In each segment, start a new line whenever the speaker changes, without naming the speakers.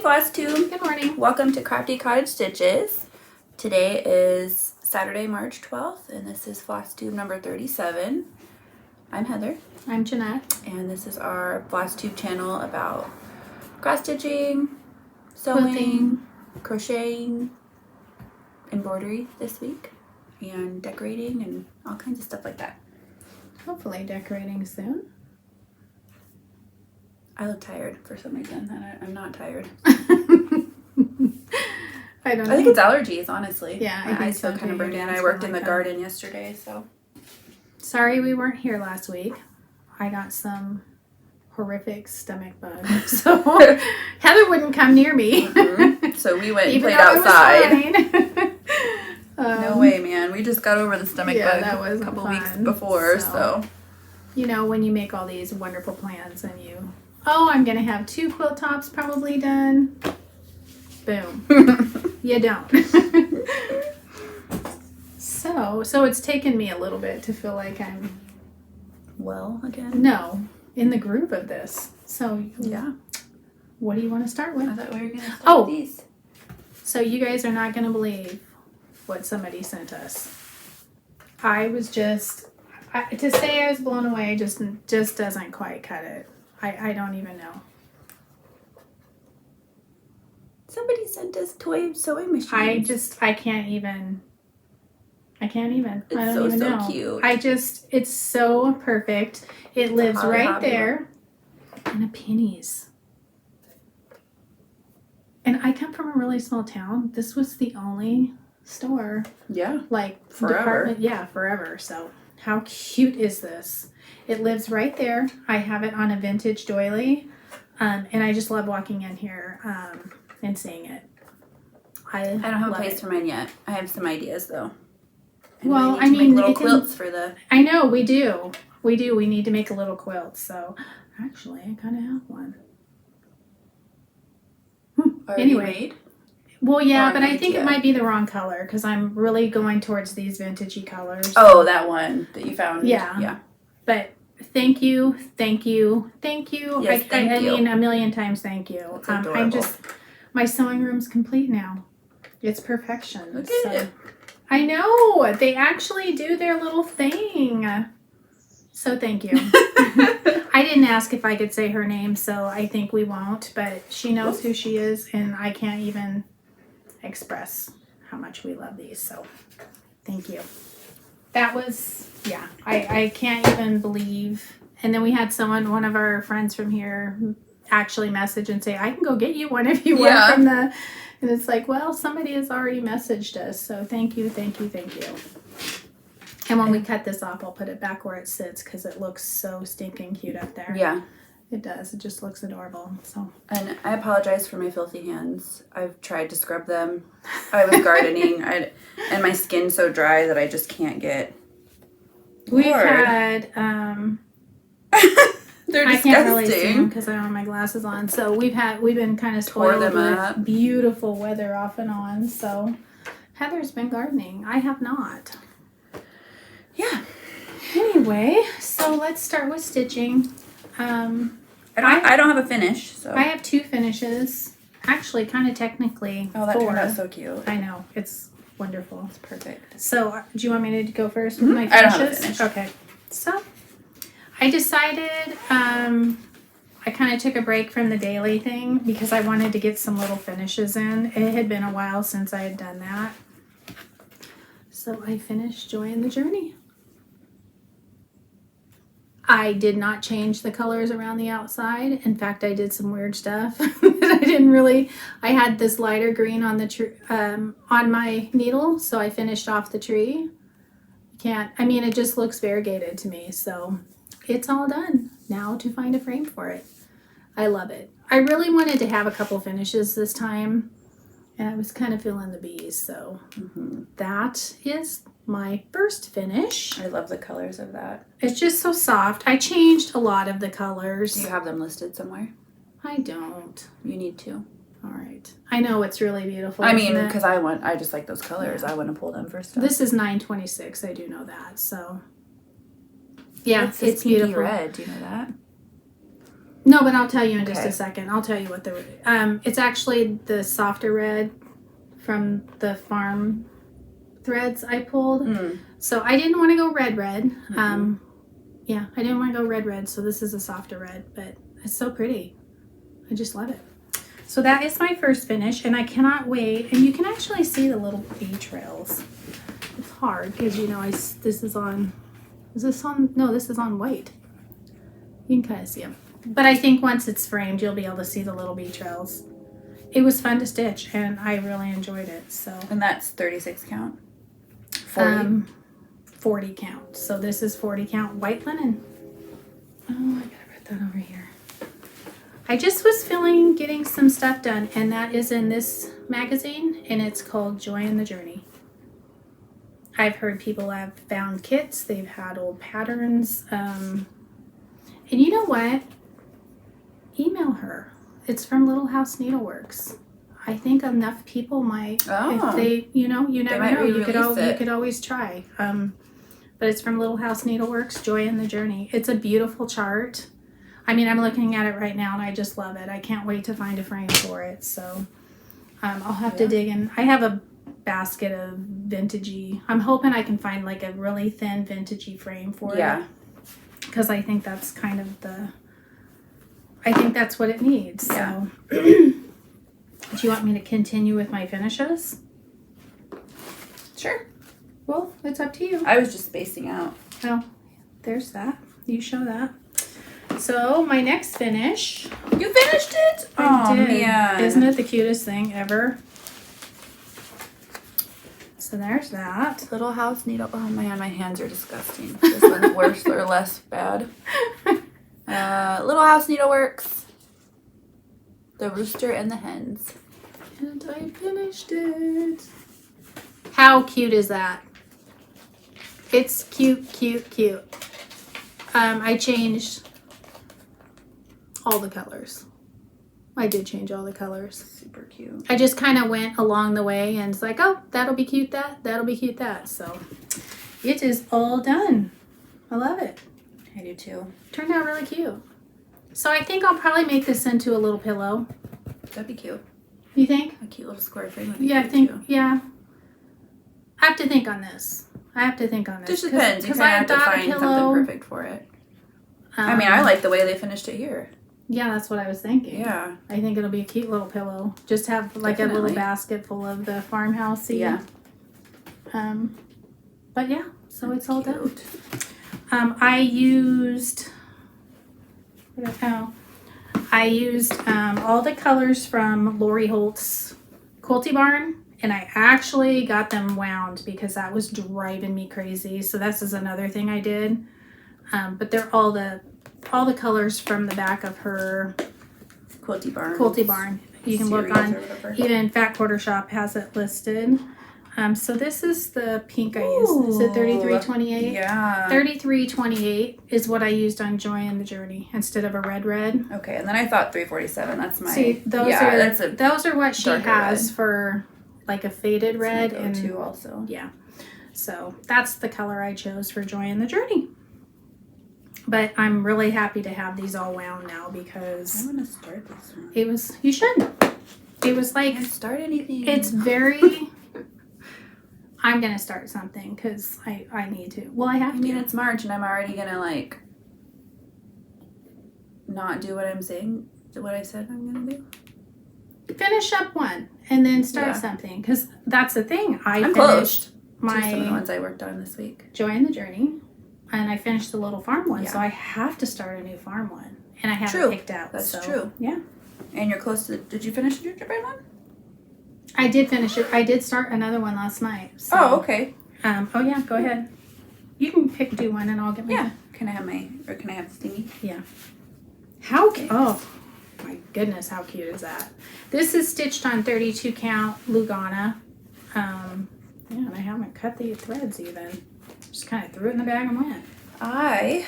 Flosstube.
Good morning.
Welcome to Crafty Cottage Stitches. Today is Saturday, March 12th, and this is Flosstube number 37. I'm Heather.
I'm Jeanette.
And this is our Flosstube channel about cross-stitching, sewing, crocheting, embroidery this week, and decorating and all kinds of stuff like that.
Hopefully decorating soon.
I look tired for some reason, and I'm not tired.
I don't know.
I think it's allergies, honestly.
Yeah,
my eyes feel kind of burned in. I worked in the garden yesterday, so.
Sorry we weren't here last week. I got some horrific stomach bug, so Heather wouldn't come near me.
Mm-hmm. So we went and
Even
played
though
outside.
No
way, man. We just got over the stomach bug
that was
a couple weeks before, so.
You know, when you make all these wonderful plans and you, I'm going to have 2 quilt tops probably done. Boom. You don't. So it's taken me a little bit to feel like I'm
well again.
No, in the groove of this. So
yeah.
What do you want to start with?
I thought we were going to start with these.
So you guys are not going to believe what somebody sent us. I was just to say I was blown away just doesn't quite cut it. I don't even know.
Somebody sent us toy sewing machines.
I can't even.
It's
I don't even know.
So cute.
It's so perfect. It lives right there in a pennies. And I come from a really small town. This was the only store.
Yeah.
Like
forever.
Forever. So how cute is this? It lives right there. I have it on a vintage doily. And I just love walking in here and seeing it. I don't
have a place for mine yet. I have some ideas though. And
well,
I mean, make little quilts for the.
I know we do. We need to make a little quilt. So actually, I kind of have one. Anyway.
Made?
Well, yeah, but I think it might be the wrong color because I'm really going towards these vintagey colors.
Oh, that one that you found.
Yeah. But thank you.
Yes, thank you.
I mean, a million times thank you.
That's adorable.
My sewing room's complete now. It's perfection.
Look at it.
I know. They actually do their little thing. So thank you. I didn't ask if I could say her name, so I think we won't. But she knows who she is, and I can't even express how much we love these. So thank you. That was, I can't even believe. And then we had one of our friends from here actually message and say, I can go get you one if you want from the, and it's like, well, somebody has already messaged us. So thank you. And when we cut this off, I'll put it back where it sits because it looks so stinking cute up there.
Yeah.
It does. It just looks adorable. So.
And I apologize for my filthy hands. I've tried to scrub them. I was gardening, and my skin's so dry that I just can't get.
We had.
They're disgusting.
I can't really see them because I don't have my glasses on. So we've been kind of spoiled with beautiful weather off and on. So Heather's been gardening. I have not.
Yeah.
Anyway, so let's start with stitching.
I don't have a finish. So
I have 2 finishes. Actually, kind of technically.
Oh, that
4.
turned out so cute.
I know. It's wonderful.
It's perfect.
So, do you want me to go first with my finishes?
I don't have a finish.
Okay. So, I decided I kind of took a break from the daily thing because I wanted to get some little finishes in. It had been a while since I had done that. So, I finished Joy in the Journey. I did not change the colors around the outside. In fact, I did some weird stuff that I had this lighter green on the on my needle, so I finished off the tree. It just looks variegated to me, so it's all done. Now to find a frame for it. I love it. I really wanted to have a couple finishes this time, and I was kind of feeling the bees, so that is my first finish.
I love the colors of that.
It's just so soft. I changed a lot of the colors.
Do you have them listed somewhere?
I don't.
You need to.
All right. I know it's really beautiful.
I mean, because I just like those colors. Yeah. I want to pull them for stuff.
This is 926. I do know that. So, yeah,
it's beautiful. Red. Do you know that?
No, but I'll tell you in just
Okay.
a second. I'll tell you what the it's actually the softer red from the farm threads I pulled. So I didn't want to go red. Yeah, I didn't want to go red. So this is a softer red, but it's so pretty. I just love it. So that is my first finish, and I cannot wait. And you can actually see the little bee trails. It's hard because you know this is on. Is this on? No, this is on white. You can kind of see them. But I think once it's framed, you'll be able to see the little bee trails. It was fun to stitch, and I really enjoyed it. So.
And that's 36 count. 40.
40 count. So this is 40 count white linen. Oh, I gotta put that over here. I just was feeling getting some stuff done, and that is in this magazine, and it's called Joy in the Journey. I've heard people have found kits, they've had old patterns, and you know what? Email her. It's from Little House Needleworks. I think enough people might, if they, you know, you never know. You could always try. But it's from Little House Needleworks, Joy in the Journey. It's a beautiful chart. I mean, I'm looking at it right now, and I just love it. I can't wait to find a frame for it. So I'll have to dig in. I have a basket of vintagey. I'm hoping I can find like a really thin vintagey frame for it. Because I think that's kind of I think that's what it needs.
Yeah.
So do you want me to continue with my finishes?
Sure.
Well, it's up to you.
I was just spacing out.
Oh, there's that. You show that. So my next finish.
You finished it?
I did.
Man.
Isn't it the cutest thing ever? So there's that.
Little House Needle. Oh man, my hands are disgusting. This one's worse or less bad. Little House Needleworks. The Rooster and the Hens.
And I finished it. How cute is that? It's cute, cute, cute. I changed all the colors. I did change all the colors.
Super cute.
I just kind of went along the way and it's like, oh, that'll be cute that'll be cute So it is all done. I love it.
I do too.
Turned out really cute. So I think I'll probably make this into a little pillow.
That'd be cute.
You think?
A cute little square frame would be
Yeah, I
cute
think,
too.
yeah. I have to think on this.
Just depends. You kind of have to find something perfect for it. I mean, I like the way they finished it here.
Yeah, that's what I was thinking.
Yeah.
I think it'll be a cute little pillow. Just have like a little basket full of the farmhousey.
Yeah.
But yeah, so it's all done.
Cute.
I used all the colors from Lori Holt's Quilty Barn, and I actually got them wound because that was driving me crazy. So this is another thing I did. But they're all the colors from the back of her
Quilty Barn.
You can look on, even Fat Quarter Shop has it listed. So this is the pink I used. Is it 3328?
Yeah.
3328 is what I used on Joy in the Journey instead of a red.
Okay, and then I thought 347. That's my.
See, those are what she has for like a faded red
and two also.
Yeah. So that's the color I chose for Joy in the Journey. But I'm really happy to have these all wound now because
I want to start this one.
You should. It was like.
Can't start anything.
It's very. I'm going to start something because I need to. Well, I have to.
I mean, it's March and I'm already going to like not do what I said I'm going to do.
Finish up one and then start something because that's the thing.
I'm
finished
some of the ones I worked on this week.
Joy in the Journey, and I finished the little farm one,
Yeah.
so I have to start a new farm one, and I haven't picked out.
That's true.
Yeah.
And you're close to. Did you finish the gingerbread one?
I did finish it. I did start another one last night. So,
oh, okay.
Oh yeah, go ahead. You can do one, and I'll get my.
Yeah. Can I have the stingy?
Yeah. How? Oh my goodness, how cute is that? This is stitched on 32 count Lugana. And I haven't cut the threads even. Just kind of threw it in the bag and went.
I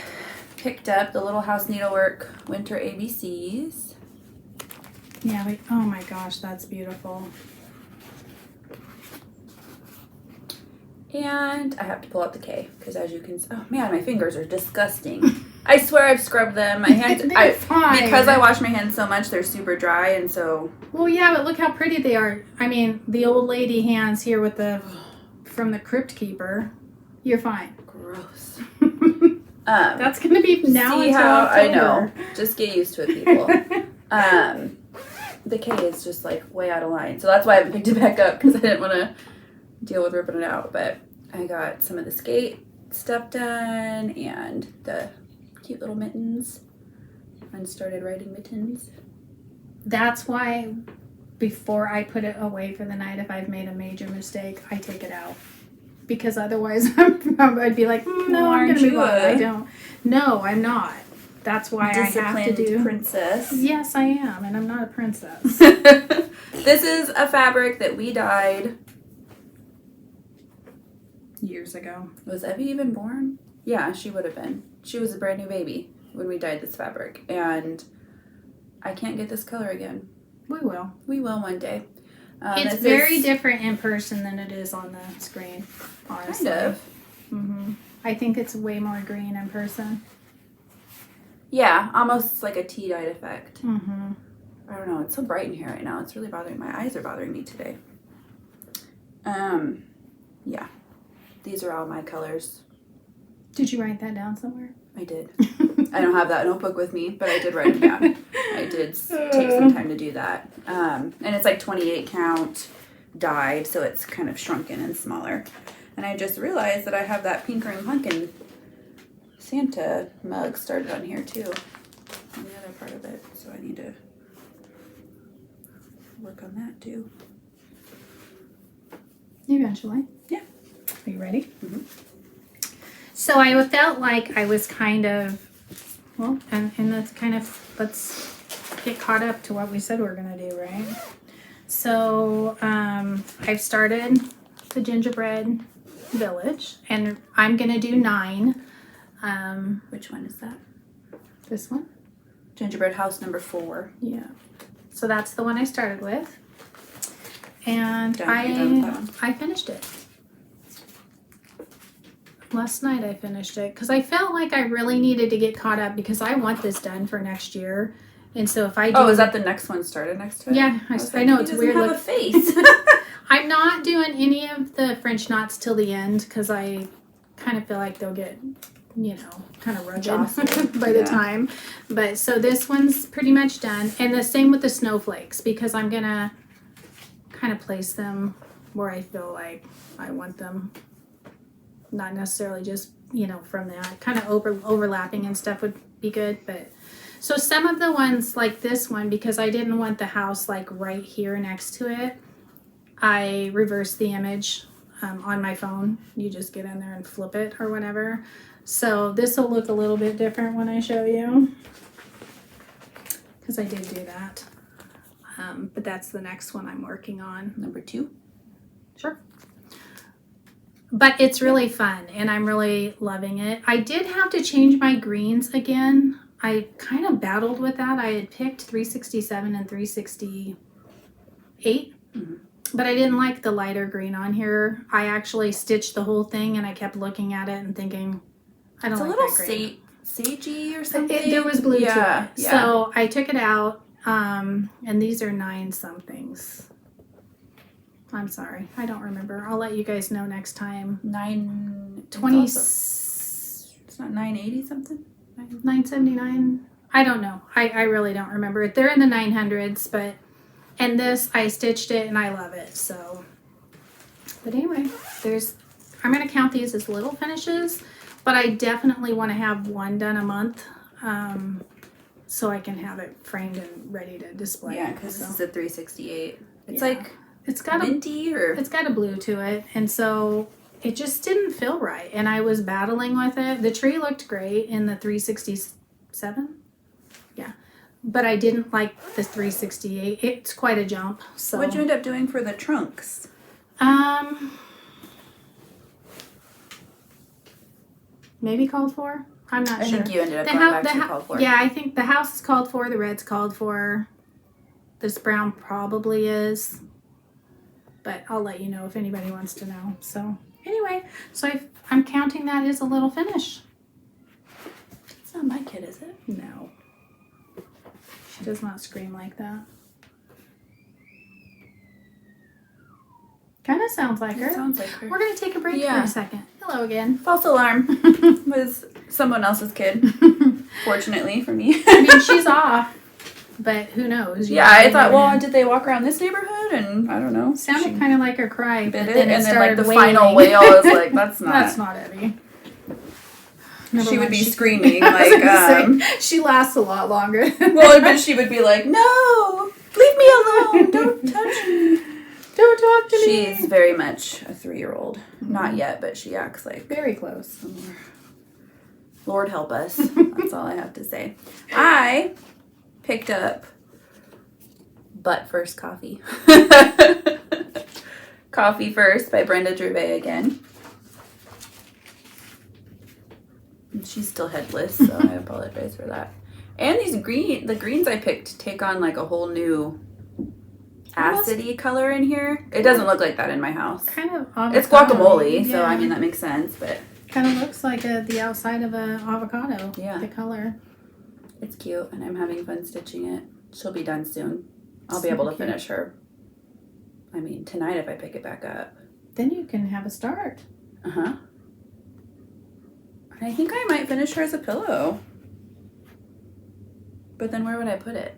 picked up the Little House Needlework Winter ABCs.
Yeah, oh my gosh, that's beautiful.
And I have to pull out the K because as you can see, oh man, my fingers are disgusting. I swear I've scrubbed them. My hands,
They're fine.
because I wash my hands so much, they're super dry, and so.
Well, yeah, but look how pretty they are. I mean, the old lady hands here with from the Crypt Keeper. You're fine.
Gross.
That's gonna be now
see
until
how
October.
I know. Just get used to it, people. The K is just like way out of line, so that's why I haven't picked it back up because I didn't want to deal with ripping it out. But I got some of the skate stuff done and the cute little mittens, and started writing mittens.
That's why before I put it away for the night, if I've made a major mistake, I take it out. Because otherwise I'd be like, no, I'm going to move on. I don't. No, I'm not. That's why I have to do.
Princess.
Yes, I am, and I'm not a princess.
This is a fabric that we dyed
Years ago.
Was Evie even born? Yeah, she would have been. She was a brand new baby when we dyed this fabric, and I can't get this color again.
We will.
We will one day.
It's very different in person than it is on the screen, honestly.
Kind of.
Mm-hmm. I think it's way more green in person.
Yeah, almost like a tea-dyed effect.
Mm-hmm.
I don't know. It's so bright in here right now. It's really bothering my eyes. Are bothering me today. Yeah. These are all my colors.
Did you write that down somewhere?
I did. I don't have that notebook with me, but I did write it down. I did take some time to do that. And it's like 28 count dyed, so it's kind of shrunken and smaller. And I just realized that I have that pink ring pumpkin Santa mug started on here too, on the other part of it. So I need to work on that too.
Eventually.
Yeah.
Are you ready?
Mm-hmm.
So I felt like I was kind of, well, and that's kind of, let's get caught up to what we said we were going to do, right? So I've started the gingerbread village, and I'm going to do 9.
Which one is that?
This one?
Gingerbread house number 4.
Yeah. So that's the one I started with. And I finished it. Last night I finished it because I felt like I really needed to get caught up because I want this done for next year. And so if I do...
Oh, is that the next one started next to it?
Yeah, I know it's weird.
He doesn't have a face.
I'm not doing any of the French knots till the end because I kind of feel like they'll get, kind of rugged by the time. But so this one's pretty much done. And the same with the snowflakes because I'm going to kind of place them where I feel like I want them. Not necessarily just, from that. Kind of overlapping and stuff would be good. But so some of the ones like this one, because I didn't want the house like right here next to it, I reversed the image on my phone. You just get in there and flip it or whatever. So this will look a little bit different when I show you. Because I did do that. But that's the next one I'm working on.
Number 2?
Sure. But it's really fun, and I'm really loving it. I did have to change my greens again. I kind of battled with that. I had picked 367 and 368, but I didn't like the lighter green on here. I actually stitched the whole thing, and I kept looking at it and thinking, I don't like that green.
It's a little sagey or something.
There was blue to it.
Yeah.
So I took it out, and these are 9-somethings. I'm sorry. I don't remember. I'll let you guys know next time.
920. It's not 980 something?
979. I don't know. I really don't remember it. They're in the 900s, but and this I stitched it and I love it. So, but anyway, I'm gonna count these as little finishes, but I definitely want to have one done a month, so I can have it framed and ready to display.
Yeah, because this is a 368. It's
it's got
minty
it's got a blue to it, and so it just didn't feel right. And I was battling with it. The tree looked great in the 367. Yeah, but I didn't like the 368. It's quite a jump. So
what'd you end up doing for the trunks?
Maybe called for. I'm not sure.
I think you ended up going back to called for.
Yeah, I think the house is called for. The red's called for. This brown probably is. But I'll let you know if anybody wants to know. So anyway, so I'm counting that as a little finish.
It's not my kid, is it?
No. She does not scream like that. Kind of sounds like her.
It sounds like her.
We're going to take a break for
Yeah.
a second. Hello again.
False alarm. Was someone else's kid. Fortunately for me.
I mean, she's off, but who knows? You
Yeah,
know,
I thought, well,
never know.
did they walk around this neighborhood? And I don't know.
Sounded kind of like her cry, but
Did it?
then
And then
started
like the
wailing.
final wail is like, that's not.
That's not Evie. Never
She would
mind,
be screaming like,
I was gonna say, she lasts a lot longer.
well, but she would be like, no, leave me alone, don't touch me.
Don't talk to me.
She's very much a 3-year-old. Not yet, but she acts like
Very close.
Lord help us. That's all I have to say. I picked up Butt First Coffee. Coffee First by Brenda Gervais again. And she's still headless, so I apologize for that. And the greens I picked take on like a whole new acidy color in here. It doesn't look like that in my house.
Kind of avocado.
It's guacamole, so
Yeah.
I mean that makes sense, but
Kind of looks like the outside of an avocado.
Yeah.
The color.
it's cute and I'm having fun stitching it. She'll be done soon. I'll be able to
Okay.
finish her. I mean, tonight if I pick it back up.
Then you can have a start.
Uh-huh. I think I might finish her as a pillow. But then where would I put it?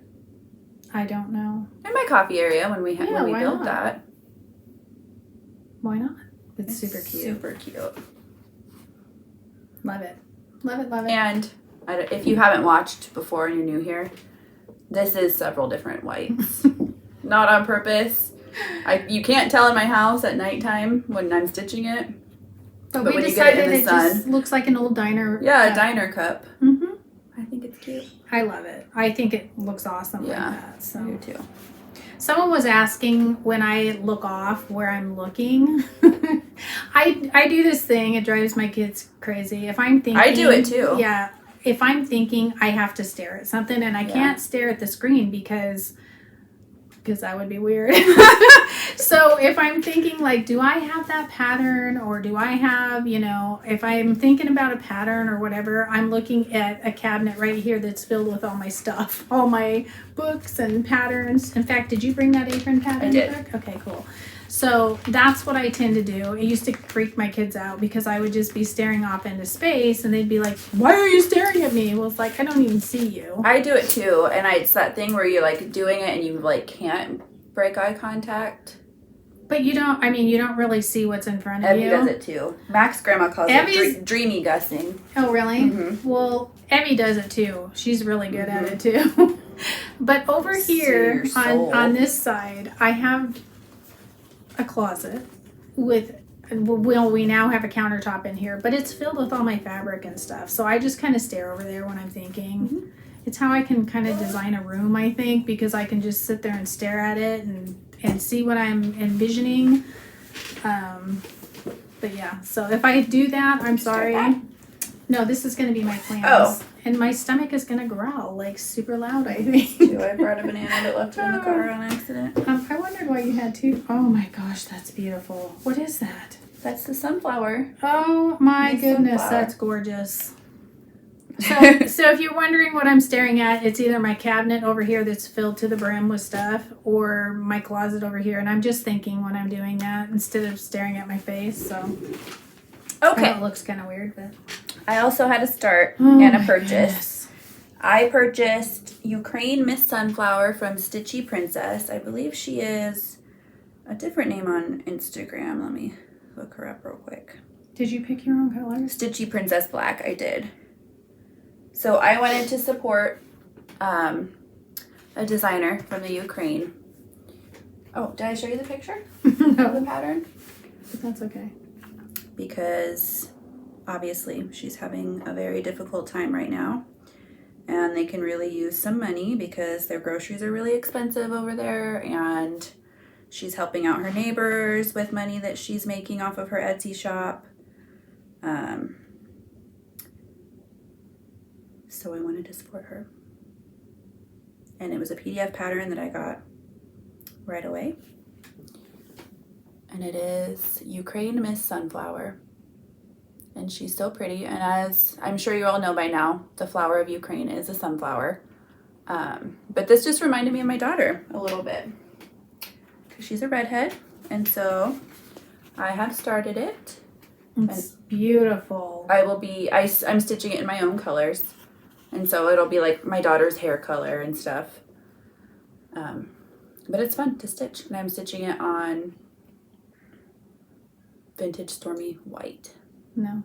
I don't know.
In my coffee area when we
Yeah, why
build
not?
that.
Why not? It's super cute.
Super cute.
Love it. Love it, love it.
And if you haven't watched before and you're new here, this is several different whites. Not on purpose. You can't tell in my house at nighttime when I'm stitching it.
but
but
we
when you get it
decided
in the
it just looks like an old diner.
Yeah, a diner cup.
Mm-hmm.
I think it's cute.
I love it. I think it looks awesome
Yeah,
like that.
I
So
do too.
someone was asking when I look off where I'm looking. I do this thing. It drives my kids crazy. If I'm thinking,
I do it too.
Yeah. If I'm thinking, I have to stare at something, and I can't stare at the screen because that would be weird. So if I'm thinking like, do I have that pattern, or do I have, if I'm thinking about a pattern or whatever, I'm looking at a cabinet right here that's filled with all my stuff, all my books and patterns. In fact, did you bring that apron pattern
I did.
book? Okay, cool. So that's what I tend to do. It used to freak my kids out because I would just be staring off into space and they'd be like, why are you staring at me? Well, it's like, I don't even see you.
I do it too, and it's that thing where you're like doing it and you like can't break eye contact.
But you don't really see what's in front of you.
Evie does it too. Mac's grandma calls
Evie's-
it dreamy gussing.
Oh, really?
Mhm.
Well, Evie does it too. She's really good at it too. But over here
See your soul.
on this side, I have a closet with, well, we now have a countertop in here, but it's filled with all my fabric and stuff. So I just kind of stare over there when I'm thinking.
Mm-hmm.
It's how I can kind of design a room, I think, because I can just sit there and stare at it and see what I'm envisioning. But yeah, so if I do that, I'm sorry.
that?
No, this is going to be my plans.
Oh.
And my stomach is going to growl like super loud, I think.
Too. I brought a banana but left it in the car on accident.
I wondered why you had two. Oh my gosh, that's beautiful. What is that?
That's the sunflower.
Oh my
Nice
goodness,
sunflower.
that's gorgeous. So if you're wondering what I'm staring at, it's either my cabinet over here that's filled to the brim with stuff or my closet over here. And I'm just thinking when I'm doing that instead of staring at my face. So I know
Okay.
it looks kind of weird, but
I also had a start
Oh
and a
my
purchase.
goodness.
I purchased Ukraine Miss Sunflower from Stitchy Princess. I believe she is a different name on Instagram. Let me look her up real quick.
Did you pick your own colors?
Stitchy Princess Black, I did. So I wanted to support a designer from the Ukraine. Oh, did I show you the picture of the
No,
pattern?
but that's okay.
Because obviously she's having a very difficult time right now. And they can really use some money because their groceries are really expensive over there. And she's helping out her neighbors with money that she's making off of her Etsy shop. So I wanted to support her. And it was a PDF pattern that I got right away. And it is Ukraine Miss Sunflower. And And she's so pretty. And as I'm sure you all know by now, the flower of Ukraine is a sunflower. But this just reminded me of my daughter a little bit. Because she's a redhead. And so I have started it.
It's beautiful.
I'm stitching it in my own colors. And so it'll be like my daughter's hair color and stuff. But it's fun to stitch. And I'm stitching it on Vintage Stormy White.
No.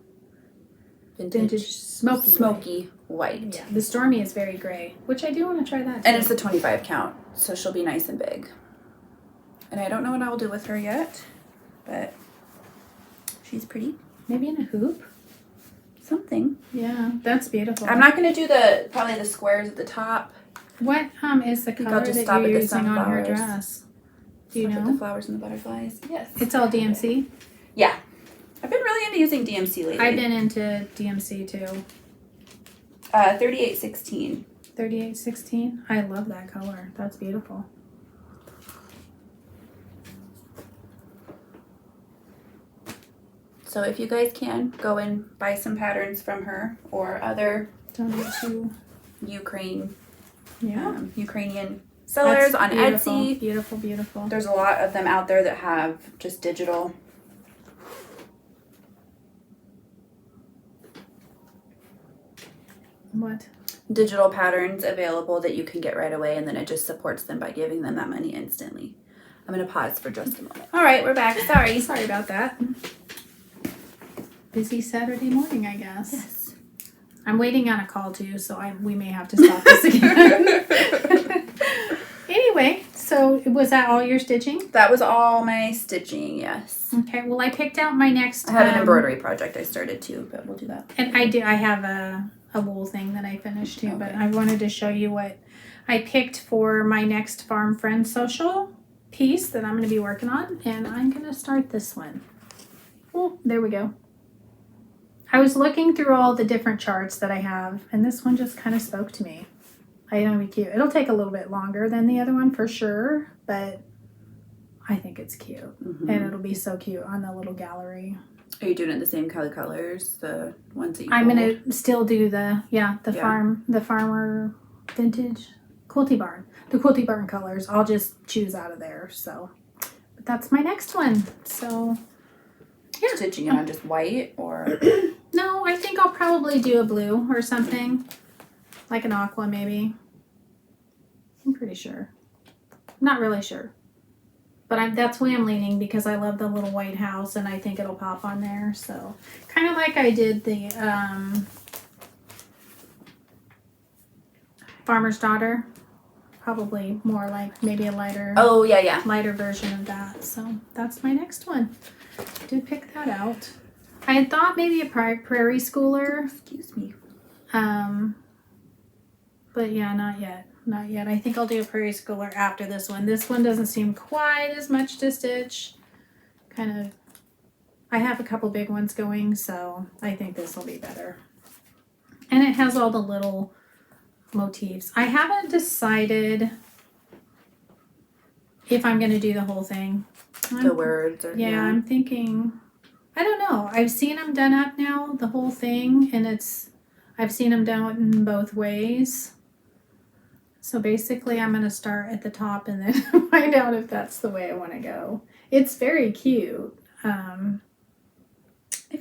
Vintage Smoky White.
Yeah, the Stormy is very gray, which I do want to try that too.
And it's a 25 count, so she'll be nice and big. And I don't know what I'll do with her yet, but she's pretty.
Maybe in a hoop?
Something.
Yeah, that's beautiful.
I'm not going to do probably the squares at the top.
What is the color that you're using on your dress? Do you know?
The flowers and the butterflies. Yes.
It's all DMC?
Yeah. I've been really into using DMC lately.
I've been into DMC too.
3816.
3816? I love that color. That's beautiful.
So if you guys can, go and buy some patterns from her or other
Donate to
Ukrainian
That's
sellers on
beautiful,
Etsy.
Beautiful, beautiful.
There's a lot of them out there that have just digital.
What?
Digital patterns available that you can get right away, and then it just supports them by giving them that money instantly. I'm going to pause for just a moment. All right, we're back. Sorry.
Sorry about that. Busy Saturday morning, I guess.
Yes.
I'm waiting on a call too, so we may have to stop this again. Anyway, so was that all your stitching?
That was all my stitching, yes.
Okay, well I picked out my next...
I have an embroidery project I started too, but we'll do that.
And I have a wool thing that I finished too, but I wanted to show you what I picked for my next Farm Friends social piece that I'm going to be working on, and I'm going to start this one. Oh, there we go. I was looking through all the different charts that I have, and this one just kind of spoke to me. I know it'll be cute. It'll take a little bit longer than the other one for sure, but I think it's cute.
Mm-hmm.
And it'll be so cute on the little gallery.
Are you doing it the same colors, the ones that you
I'm
pulled?
gonna still do the farmer vintage quilty barn. The quilty barn colors. I'll just choose out of there. So, but that's my next one. So, yeah.
Stitching it on just white or?
No, I think I'll probably do a blue or something, like an aqua maybe. I'm pretty sure. Not really sure. But that's why I'm leaning, because I love the little white house and I think it'll pop on there. So kind of like I did the Farmer's Daughter. Probably more like maybe a lighter.
Oh, yeah.
Lighter version of that. So that's my next one. Did pick that out. I had thought maybe a prairie schooler.
Excuse me.
But yeah, not yet. Not yet. I think I'll do a prairie schooler after this one. This one doesn't seem quite as much to stitch. Kind of, I have a couple big ones going, so I think this will be better. And it has all the little motifs. I haven't decided if I'm going to do the whole thing.
The words. Or,
yeah, I'm thinking, I don't know. I've seen them done up now, the whole thing, and I've seen them done both ways. So basically I'm going to start at the top and then find out if that's the way I want to go. It's very cute.
I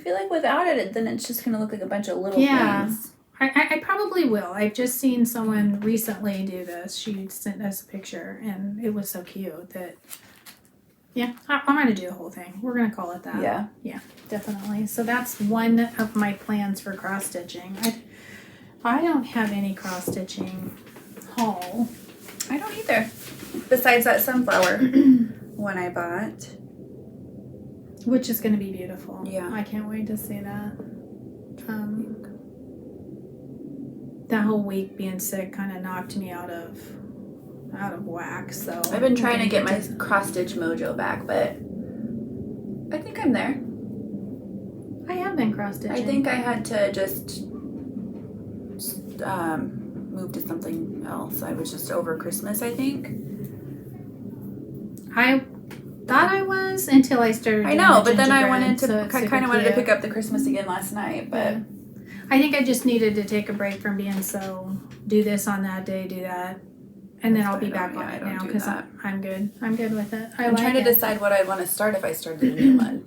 feel like without it, then it's just going to look like a bunch of little things.
I probably will. I've just seen someone recently do this. She sent us a picture and it was so cute that, yeah, I'm going to do the whole thing. We're going to call it that.
Yeah.
Yeah, definitely. So that's one of my plans for cross stitching. I don't have any cross stitching haul.
I don't either. Besides that sunflower one I bought.
Which is going to be beautiful.
Yeah.
I can't wait to see that. That whole week being sick kind of knocked me out of whack. So
I've been trying to get my cross stitch mojo back, but I think I'm there.
I have been cross stitching.
I think I had to just move to something else. I was just over Christmas, I think.
thought I was until I started doing
I know,
the
but then I
gingerbread,
wanted to,
so it's super
kind of wanted to
cute.
pick up the Christmas again last night, but
Yeah. I think I just needed to take a break from being so do this on that day, do that, and then I'll be back on it now because I'm good. I'm good with it.
I'm trying to decide what I'd want to start if I started a new one.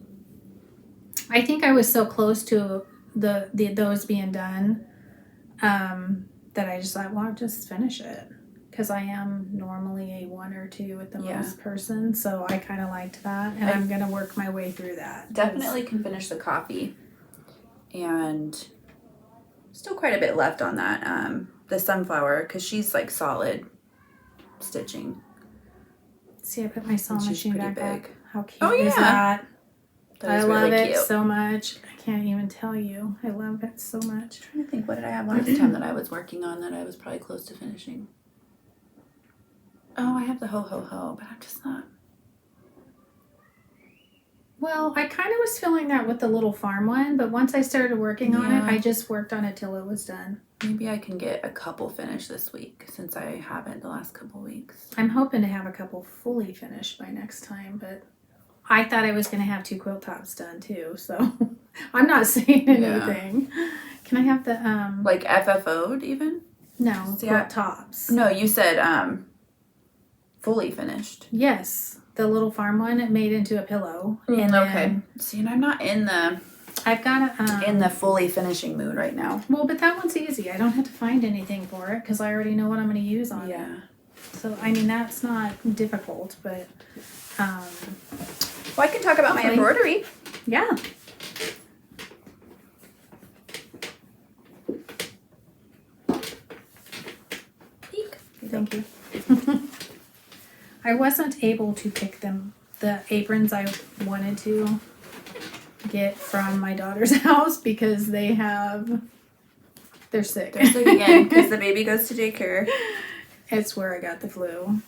I think I was so close to those being done that I just thought, well, I'll just finish it. Because I am normally a 1 or 2 at the most person, so I kind of liked that, and I'm going to work my way through that.
Definitely can finish the coffee, and still quite a bit left on that, the sunflower, because she's like solid stitching.
See, I put my sewing machine back up. How cute
Oh,
is that?
That is
I love
really
it
cute.
so much. I can't even tell you. I love it so much.
I'm trying to think, what did I have last time that I was working on that I was probably close to finishing? Oh, I have the ho ho ho, but I'm just not.
Well, I kind of was feeling that with the little farm one, but once I started working on it, I just worked on it till it was done.
Maybe I can get a couple finished this week since I haven't the last couple weeks.
I'm hoping to have a couple fully finished by next time, but I thought I was going to have 2 quilt tops done too, so I'm not saying anything. Can I have the
like FFO'd even?
No, quilt tops.
No, you said fully finished.
Yes, the little farm one, it made into a pillow.
And okay. See, and I'm not in the.
I've got
in the fully finishing mood right now.
Well, but that one's easy. I don't have to find anything for it because I already know what I'm going to use on it. So I mean that's not difficult, but. Well,
I can talk about my embroidery.
Yeah.
Peek.
Thank you. I wasn't able to pick the aprons I wanted to get from my daughter's house because they're sick.
They're sick again because the baby goes to daycare.
It's where I got the flu.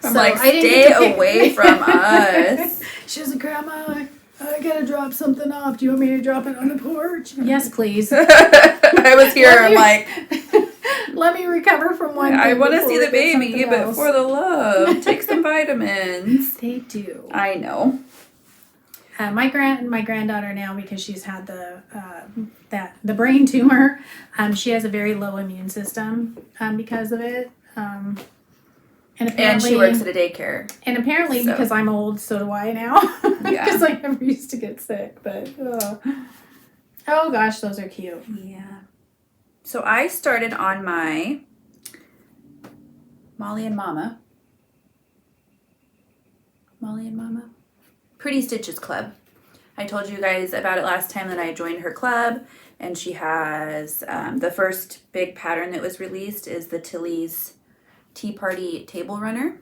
I'm like, stay away from us.
She was like, Grandma, I gotta drop something off. Do you want me to drop it on the porch? Yes, please.
I was here. I'm like,
let me recover from one thing.
I want to see the baby, but for the love, take some vitamins.
They do.
I know.
My granddaughter now, because she's had the brain tumor, she has a very low immune system because of it.
And she works at a daycare.
And apparently, because I'm old, so do I now. Because I never used to get sick. But oh gosh, those are cute.
Yeah. So I started on my Molly and Mama Pretty Stitches Club. I told you guys about it last time that I joined her club, and she has the first big pattern that was released is the Tilly's Tea Party Table Runner.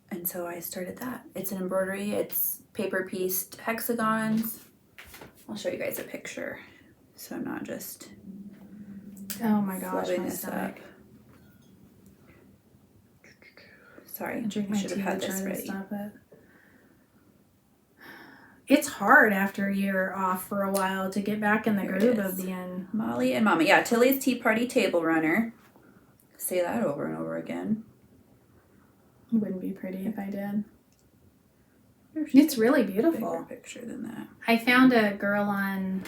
And so I started that. It's an embroidery. It's paper pieced hexagons. I'll show you guys a picture so I'm not just
oh my gosh,
flubbing this up. Sorry, I should have had this ready.
It's hard after you're off for a while to get back in the groove of being
Molly and Mama. Yeah, Tilly's Tea Party Table Runner. Say that over and over again.
It wouldn't be pretty if I did. It's really beautiful.
Bigger picture than that.
I found a girl on,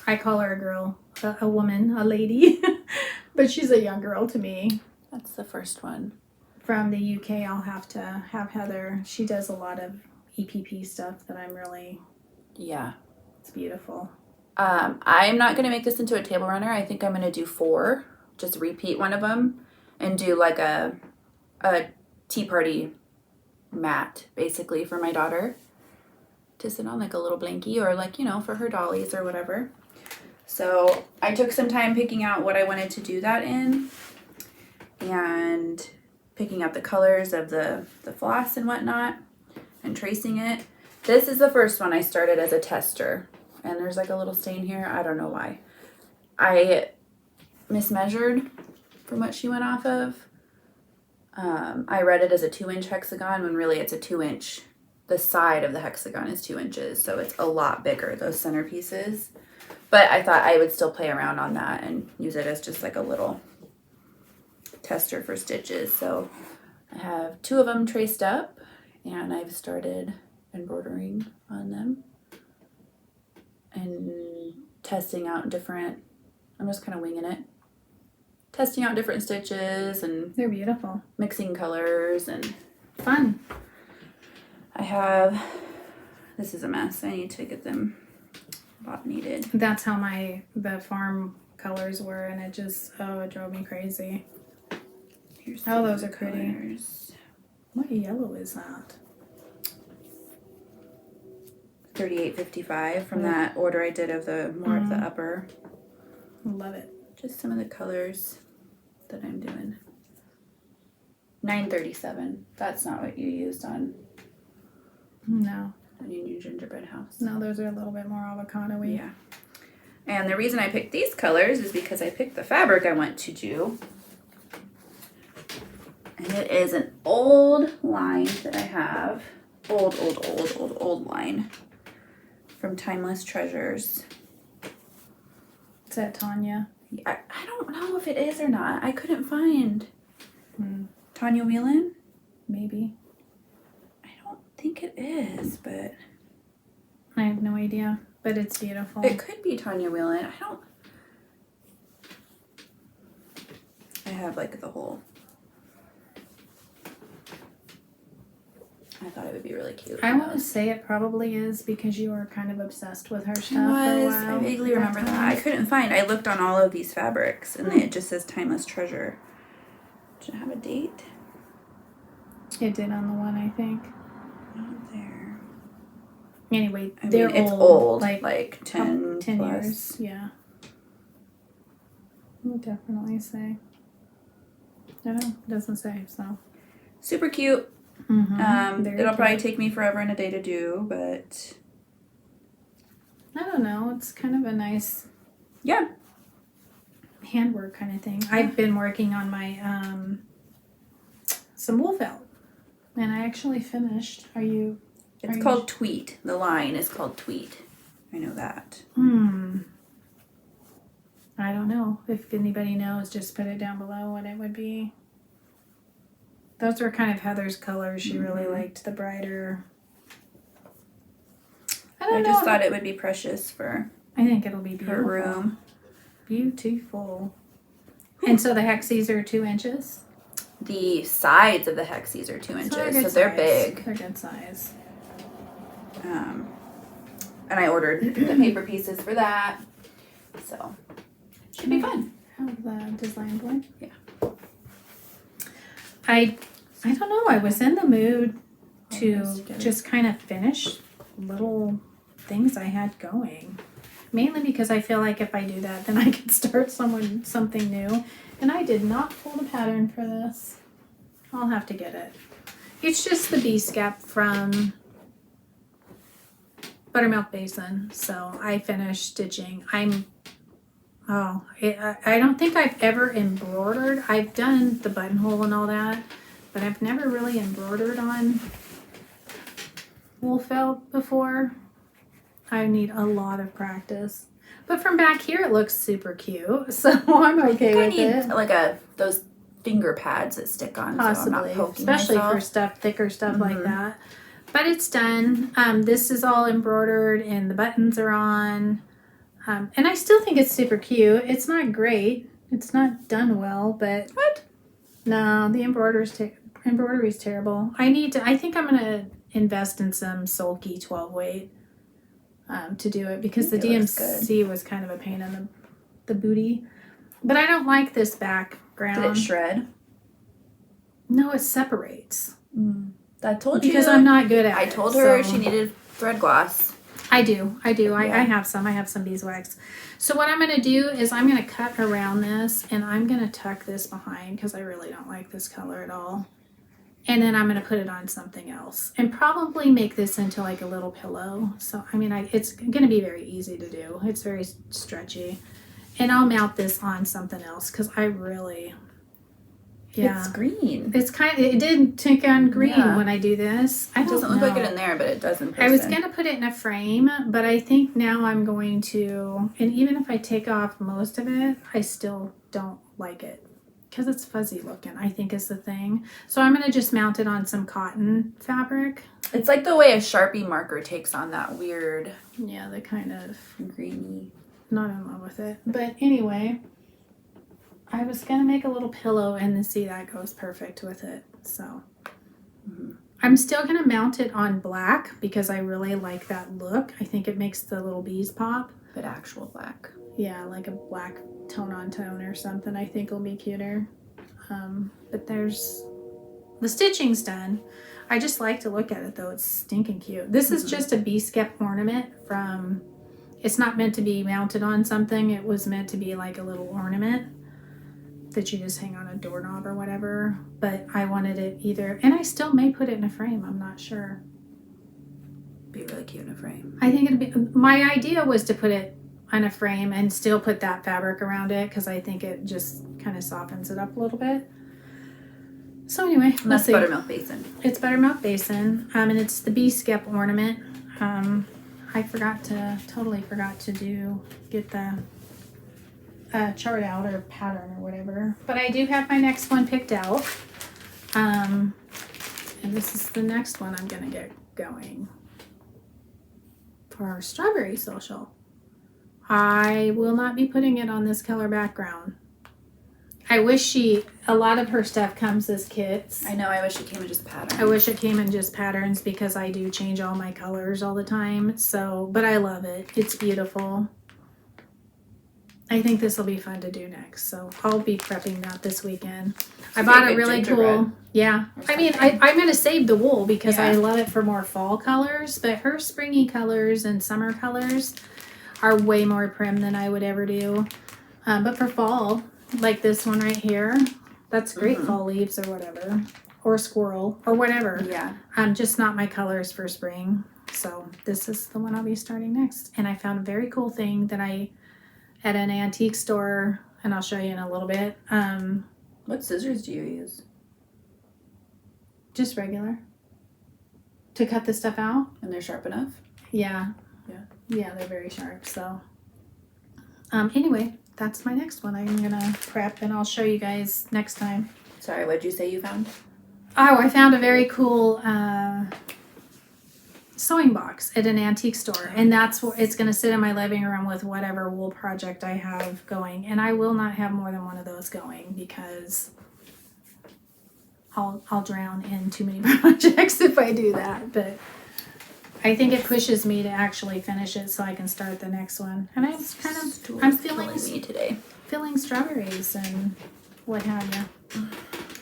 I call her a girl, a woman, a lady, but she's a young girl to me.
That's the first one.
From the UK, I'll have to have Heather. She does a lot of EPP stuff that I'm really, it's beautiful.
I'm not going to make this into a table runner. I think I'm going to do 4, just repeat one of them and do like a tea party mat basically for my daughter to sit on, like a little blankie, or like, you know, for her dollies or whatever. So I took some time picking out what I wanted to do that in and picking out the colors of the floss and whatnot and tracing it. This is the first one I started as a tester, and there's like a little stain here. I don't know why. I mismeasured from what she went off of. I read it as a 2-inch hexagon when really it's a 2-inch. The side of the hexagon is 2 inches, so it's a lot bigger, those centerpieces. But I thought I would still play around on that and use it as just like a little tester for stitches. So I have 2 of them traced up, and I've started embroidering on them and testing out different, I'm just kind of winging it, testing out different stitches and
They're beautiful.
mixing colors and
Fun.
I have, this is a mess, I need to get them bobbinated.
That's how the farm colors were, and it just, it drove me crazy.
Here's
Oh, those are pretty.
colors.
What yellow is that?
$38.55 from that order I did of the more of the upper.
Love it.
Just some of the colors that I'm doing. $9.37. That's not what you used on
No.
your new gingerbread house.
No, those are a little bit more avocado-y.
Yeah. And the reason I picked these colors is because I picked the fabric I want to do. And it is an old line that I have. Old line. From Timeless Treasures.
Is that Tanya?
I don't know if it is or not. I couldn't find. Tanya Whelan?
Maybe.
I don't think it is, but
I have no idea, but it's beautiful.
it could be Tanya Whelan. I have like the whole. I thought it would be really cute.
I want to say it probably is because you were kind of obsessed with her stuff
I
for a
was.
while.
I vaguely remember that. I couldn't find. I looked on all of these fabrics, and it just says Timeless Treasure. Should it have a date?
It did on the one, I think.
Not there.
Anyway,
I
they're
mean, it's old,
like
like 10
10
plus.
years. Yeah. I would definitely say. I don't know. It doesn't say, so.
Super cute.
Very
It'll probably
cute.
take me forever and a day to do, but
I don't know. It's kind of a nice
yeah.
handwork kind of thing. I've been working on my some wool felt, and I actually finished.
It's called Tweet. The line is called Tweet. I know that.
I don't know. If anybody knows, just put it down below what it would be. Those were kind of Heather's colors. She really liked the brighter.
I just thought it would be precious for
I think it'll be beautiful.
her room.
Beautiful. And so the hexies are 2 inches.
The sides of the hexies are 2 inches,
good
so they're
size.
big.
They're good size.
And I ordered the paper pieces for that, so it should be fun.
Have the design one.
Yeah.
I don't know. I was in the mood to
Almost
just kind of finish little things I had going. Mainly because I feel like if I do that, then I can start something new. And I did not pull the pattern for this. I'll have to get it. It's just the B-scap from Buttermilk Basin. So I finished stitching. I don't think I've ever embroidered. I've done the buttonhole and all that, but I've never really embroidered on wool felt before. I need a lot of practice. But from back here, it looks super cute, so I'm okay with it.
Like those finger pads that stick on,
Possibly,
so I'm not poking
especially
myself.
for thicker stuff like that. But it's done. This is all embroidered, and the buttons are on. And I still think it's super cute. It's not great. It's not done well, but
What?
No, the embroidery's terrible. I think I'm gonna invest in some sulky 12 weight to do it because the DMC was kind of a pain in the booty. But I don't like this background.
Did it shred?
No, it separates.
I told you.
Because I'm not good at it.
I told her
so-
she needed thread gloss.
I do.
Yeah.
I have some beeswax. So what I'm going to do is I'm going to cut around this and I'm going to tuck this behind because I really don't like this color at all. And then I'm going to put it on something else and probably make this into like a little pillow. So, I mean, it's going to be very easy to do. It's very stretchy. And I'll mount this on something else because I really... Yeah.
It's green.
It did take on green when I do this.
It doesn't look like it in there, but it does in person.
I was going to put it in a frame, but I think now I'm going to, and even if I take off most of it, I still don't like it. because it's fuzzy looking, I think is the thing. So I'm going to just mount it on some cotton fabric.
It's like the way a Sharpie marker takes on that weird,
Yeah, the kind of
greeny.
not in love with it. But anyway, I was going to make a little pillow and then see that goes perfect with it. So I'm still going to mount it on black because I really like that look. I think it makes the little bees pop.
But actual black.
Yeah, like a black tone on tone or something. I think will be cuter. But there's the stitching's done. I just like to look at it though. It's stinking cute. This is just a bee skep ornament from. It's not meant to be mounted on something. It was meant to be like a little ornament that you just hang on a doorknob or whatever. But I wanted it either, and I still may put it in a frame. I'm not sure.
Be really cute in a frame.
I think it'd be. My idea was to put it on a frame and still put that fabric around it because I think it just kind of softens it up a little bit. So anyway,
That's buttermilk basin.
It's buttermilk basin, and it's the bee skep ornament. I totally forgot to get the chart out or pattern or whatever. But I do have my next one picked out. And this is the next one I'm gonna get going for our strawberry social. I will not be putting it on this color background. I wish a lot of her stuff comes as kits.
I know, I wish it came in just patterns.
I wish it came in just patterns because I do change all my colors all the time. So, but I love it. It's beautiful. I think this will be fun to do next. So I'll be prepping that this weekend. I bought a really cool, yeah. I mean, I'm going to save the wool because I love it for more fall colors, but her springy colors and summer colors are way more prim than I would ever do. But for fall, like this one right here, that's great fall leaves or whatever, or squirrel or whatever.
Yeah.
Just not my colors for spring. So this is the one I'll be starting next. And I found a very cool thing that at an antique store, and I'll show you in a little bit.
What scissors do you use?
Just regular. To cut this stuff out.
And they're sharp enough?
Yeah. Yeah, they're very sharp. So anyway, that's my next one. I'm gonna prep and I'll show you guys next time.
Sorry, what did you say you found?
Oh, I found a very cool sewing box at an antique store, and that's what it's going to sit in my living room with whatever wool project I have going. And I will not have more than one of those going because I'll drown in too many projects if I do that. But I think it pushes me to actually finish it so I can start the next one. And I'm feeling strawberries and what have you.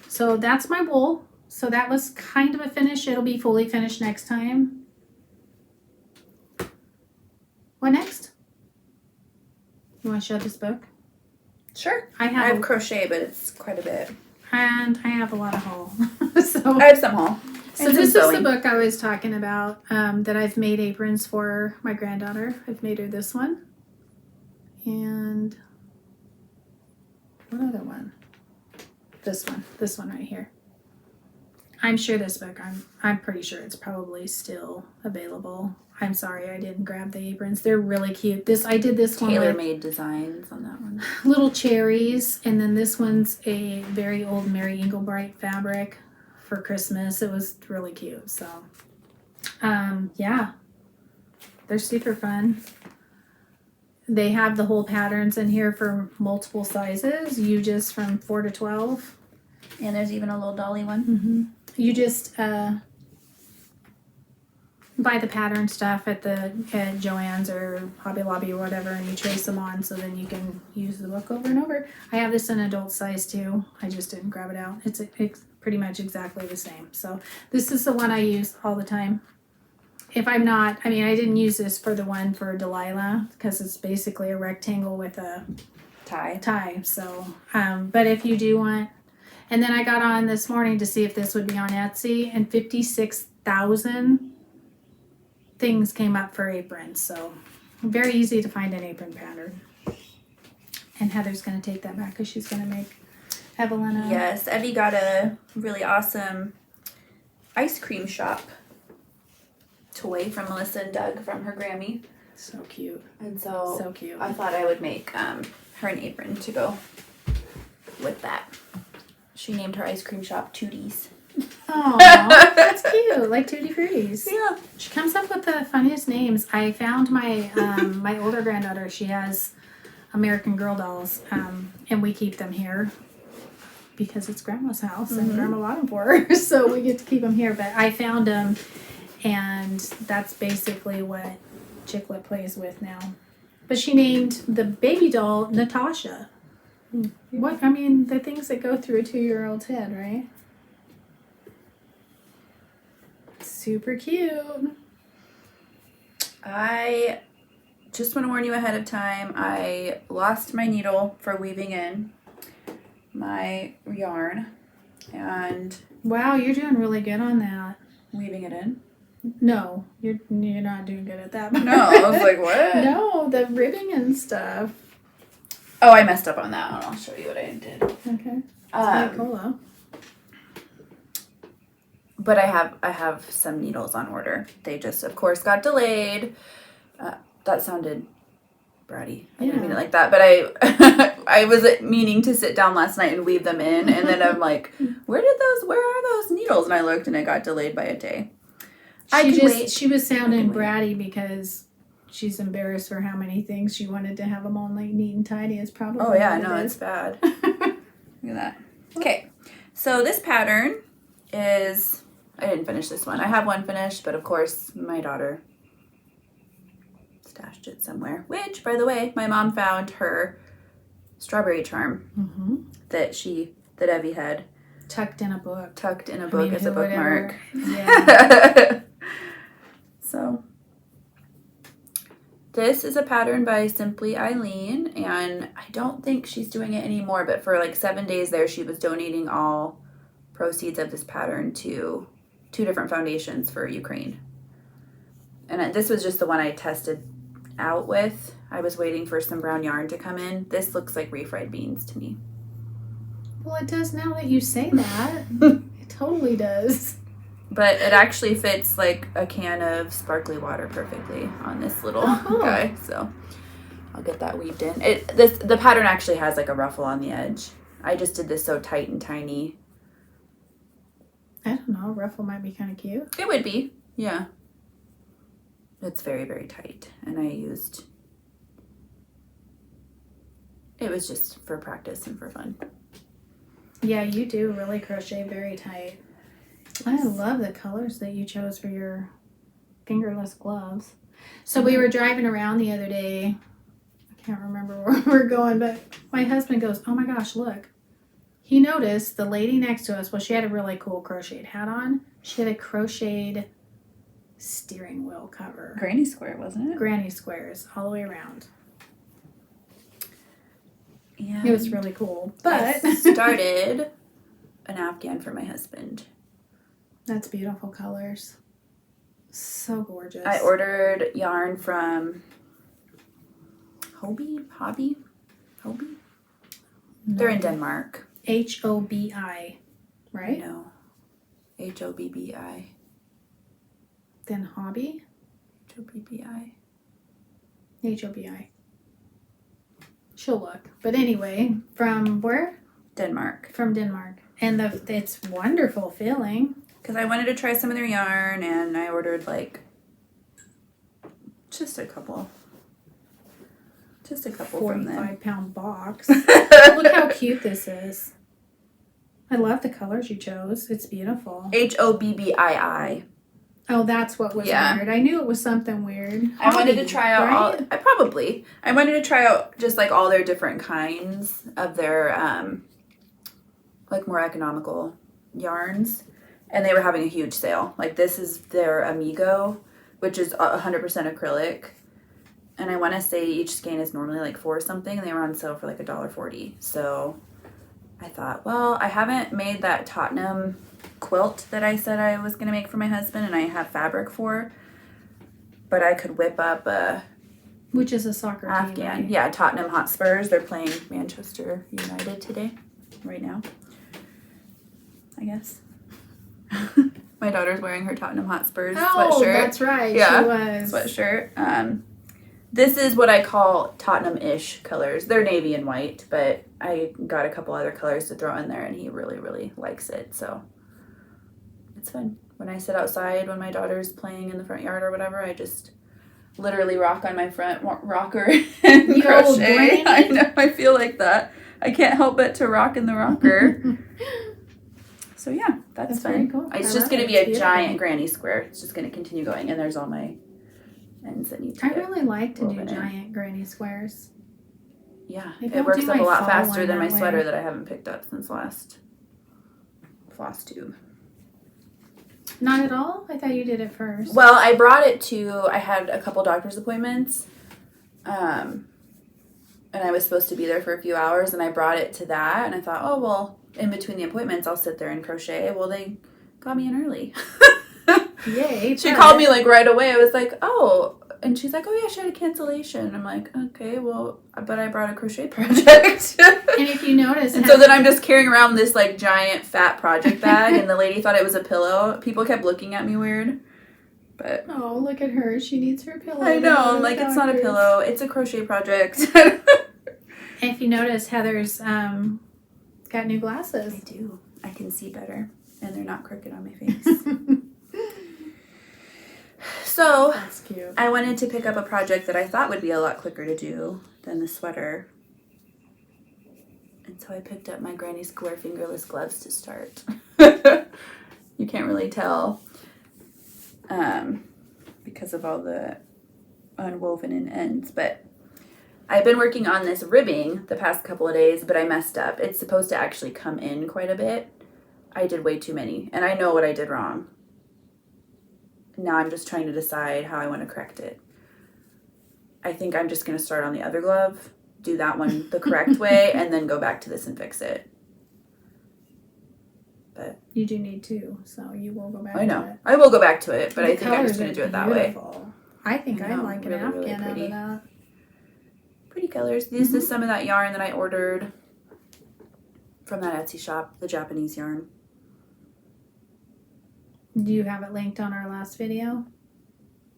So that's my wool. So that was kind of a finish. It'll be fully finished next time. What next? You want to show this book?
Sure.
I have
crochet, but it's quite a bit.
And I have a lot of haul.
So I have some haul.
So this is the book I was talking about that I've made aprons for my granddaughter. I've made her this one. And what other one? This one right here. I'm sure this book, I'm pretty sure it's probably still available. I'm sorry I didn't grab the aprons. They're really cute. I did this one with
tailor-made designs on that one.
Little cherries, and then this one's a very old Mary Englebright fabric for Christmas. It was really cute. So, yeah, they're super fun. They have the whole patterns in here for multiple sizes. You just from 4 to 12.
And there's even a little dolly one.
Mm-hmm. You just buy the pattern stuff at Joann's or Hobby Lobby or whatever, and you trace them on so then you can use the book over and over. I have this in adult size too. I just didn't grab it out. It's pretty much exactly the same. So this is the one I use all the time. If I'm not, I didn't use this for the one for Delilah because it's basically a rectangle with a tie. So, but if you do want, and then I got on this morning to see if this would be on Etsy, and 56,000 things came up for aprons. So very easy to find an apron pattern. And Heather's going to take that back because she's going to make Evelyn a...
Yes, Evie got a really awesome ice cream shop toy from Melissa and Doug from her Grammy.
So cute.
And so
cute.
I thought I would make her an apron to go with that. She named her ice cream shop Tooties.
Oh, that's cute. Like Tutti Fruttis.
Yeah.
She comes up with the funniest names. I found my my older granddaughter. She has American Girl dolls, and we keep them here because it's Grandma's house and Grandma bought them for her, so we get to keep them here. But I found them, and that's basically what Chicklet plays with now. But she named the baby doll Natasha. What? I mean, the things that go through a 2-year-old's head, right? Super cute.
I just want to warn you ahead of time. I lost my needle for weaving in my yarn and
Wow, you're doing really good on that.
weaving it in.
No, you're not doing good at that.
No, I was like, what?
No, the ribbing and stuff.
Oh, I messed up on that one. I'll show you what I did.
Okay. Cola.
But I have some needles on order. They just, of course, got delayed. That sounded bratty. I didn't mean it like that. But I was meaning to sit down last night and weave them in. And then I'm like, where are those needles? And I looked and it got delayed by a day.
She was sounding bratty because she's embarrassed for how many things she wanted to have them all like neat and tidy. It's probably
Oh yeah, no, it's bad. Look at that. Okay, so this pattern is, I didn't finish this one. I have one finished, but of course my daughter stashed it somewhere. Which, by the way, my mom found her strawberry charm that Evie had
tucked in a book.
As a bookmark.
Yeah.
So this is a pattern by Simply Eileen, and I don't think she's doing it anymore, but for like 7 days there, she was donating all proceeds of this pattern to 2 different foundations for Ukraine. And this was just the one I tested out with. I was waiting for some brown yarn to come in. This looks like refried beans to me.
Well, it does now that you say that. It totally does.
But it actually fits like a can of sparkly water perfectly on this little guy. So I'll get that weaved in. The pattern actually has like a ruffle on the edge. I just did this so tight and tiny.
I don't know. A ruffle might be kind of cute.
It would be, yeah. It's very, very tight. And it was just for practice and for fun.
Yeah, you do really crochet very tight. I love the colors that you chose for your fingerless gloves. So we were driving around the other day. I can't remember where we're going, but my husband goes, oh my gosh, look. He noticed the lady next to us, well, she had a really cool crocheted hat on. She had a crocheted steering wheel cover.
Granny square, wasn't it?
Granny squares all the way around.
And
it was really cool. But
I started an Afghan for my husband.
That's beautiful colors. So gorgeous.
I ordered yarn from Hobby?
No.
They're in Denmark.
HOBI, right?
No. HOBBI.
Then hobby?
HOBBI.
HOBI. She'll look. But anyway, from where?
Denmark.
From Denmark. And it's wonderful feeling.
Because I wanted to try some of their yarn, and I ordered like just a couple from them.
45-pound box. Look how cute this is. I love the colors you chose. It's beautiful.
HOBBII.
Oh, that's what was weird. I knew it was something weird.
I wanted to try out
right?
I wanted to try out just like all their different kinds of their like more economical yarns. And they were having a huge sale. Like this is their Amigo, which is 100% acrylic. And I want to say each skein is normally like $4 something. And they were on sale for like $1.40. So I thought, well, I haven't made that Tottenham quilt that I said I was going to make for my husband. And I have fabric for. But I could whip up a...
Which is a soccer team,
Afghan.
Right?
Yeah, Tottenham Hotspurs. They're playing Manchester United today. Right now. I guess. My daughter's wearing her Tottenham Hotspurs sweatshirt.
Oh, that's right.
Yeah,
she was.
sweatshirt. This is what I call Tottenham-ish colors. They're navy and white, but I got a couple other colors to throw in there, and he really, really likes it. So it's fun. When I sit outside, when my daughter's playing in the front yard or whatever, I just literally rock on my front rocker and
You old
crochet.
granny.
I know. I feel like that. I can't help but to rock in the rocker. So yeah, that's fun.
very cool.
It's
I
just
love
going to
it.
be a
It's beautiful.
giant granny square. It's just going to continue going, and there's all my ends that need to
I
get
really like to do
woven in.
giant granny squares.
Yeah,
Maybe
it
I'll
works
do
up a
my
lot
fall
faster
one
than my
that way.
sweater that I haven't picked up since last Flosstube.
Not at all? I thought you did it first.
Well, I brought it to, I had a couple doctor's appointments, and I was supposed to be there for a few hours, and I brought it to that, and I thought, oh, well, in between the appointments, I'll sit there and crochet. Well, they got me in early.
Yay.
She called me like right away. I was like, oh, and she's like, oh yeah, she had a cancellation. I'm like, okay, well, but I brought a crochet project.
And if you notice,
And so then I'm just carrying around this like giant fat project bag, and the lady thought it was a pillow. People kept looking at me weird, but
oh, look at her. She needs her pillow.
I
to
know,
go to
I'm
the
like, it's not a
doctor's.
pillow. It's a crochet project.
And if you notice, Heather's got new glasses.
I do. I can see better, and they're not crooked on my face. So
That's cute.
I wanted to pick up a project that I thought would be a lot quicker to do than the sweater. And so I picked up my Granny Square fingerless gloves to start. You can't really tell because of all the unwoven in ends. But I've been working on this ribbing the past couple of days, but I messed up. It's supposed to actually come in quite a bit. I did way too many, and I know what I did wrong. Now I'm just trying to decide how I want to correct it. I think I'm just going to start on the other glove, do that one the correct way, and then go back to this and fix it. But
You do need two, so you will go back
I know.
to it.
I will go back to it, but
The
I think I'm just going to
colors
do it
are
that way.
beautiful. I think
I
I'd
know,
like an
really,
Afghan
really
out
pretty.
of that.
Pretty colors. This is some of that yarn that I ordered from that Etsy shop, the Japanese yarn.
Do you have it linked on our last video?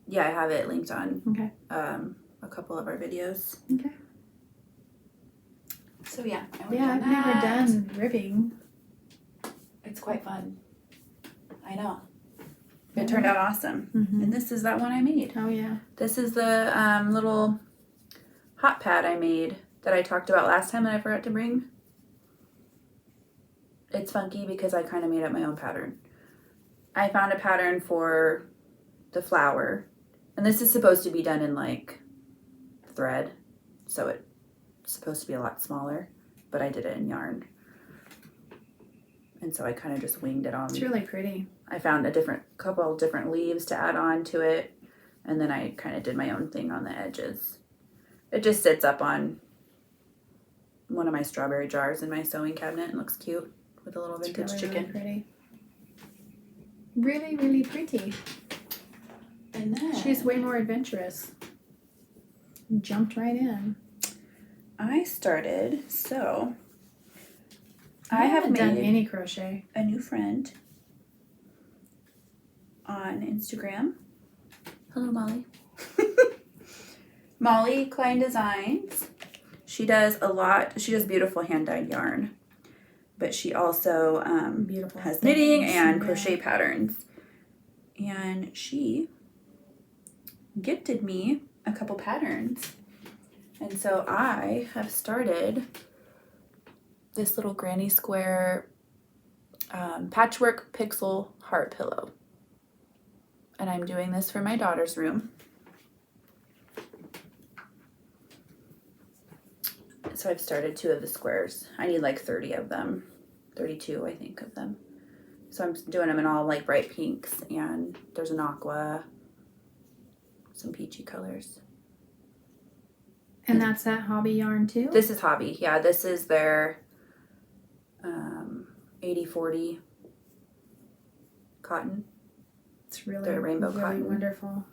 Yeah, I have it linked on
Okay.
a couple of our videos.
Okay.
So yeah,
Yeah, I've never done ribbing.
It's quite fun. I know. It turned out awesome. And this is that one I made.
Oh, yeah.
This is the little hot pad I made that I talked about last time that I forgot to bring. It's funky because I kind of made up my own pattern. I found a pattern for the flower, and this is supposed to be done in like thread, so it's supposed to be a lot smaller, but I did it in yarn. And so I kind of just winged it on.
It's really pretty.
I found couple different leaves to add on to it, and then I kind of did my own thing on the edges. It just sits up on one of my strawberry jars in my sewing cabinet and looks cute with a little
It's
vintage
really,
chicken.
really pretty. Really, really pretty.
And then
She's way more adventurous. Jumped right in.
I started, so
I
I have
haven't done
made
any crochet.
a new friend on Instagram. Hello, Molly. Molly Klein Designs. She does beautiful hand-dyed yarn, but she also
Beautiful
has knitting
things,
and
yeah.
crochet patterns. And she gifted me a couple patterns. And so I have started this little granny square patchwork pixel heart pillow. And I'm doing this for my daughter's room. So I've started 2 of the squares. I need like 30 of them. 32, I think, of them. So I'm doing them in all like bright pinks, and there's an aqua, some peachy colors.
And that's that hobby yarn too?
This is Hobby. Yeah, this is their 80/40 cotton.
It's really,
They're rainbow
really
cotton.
wonderful.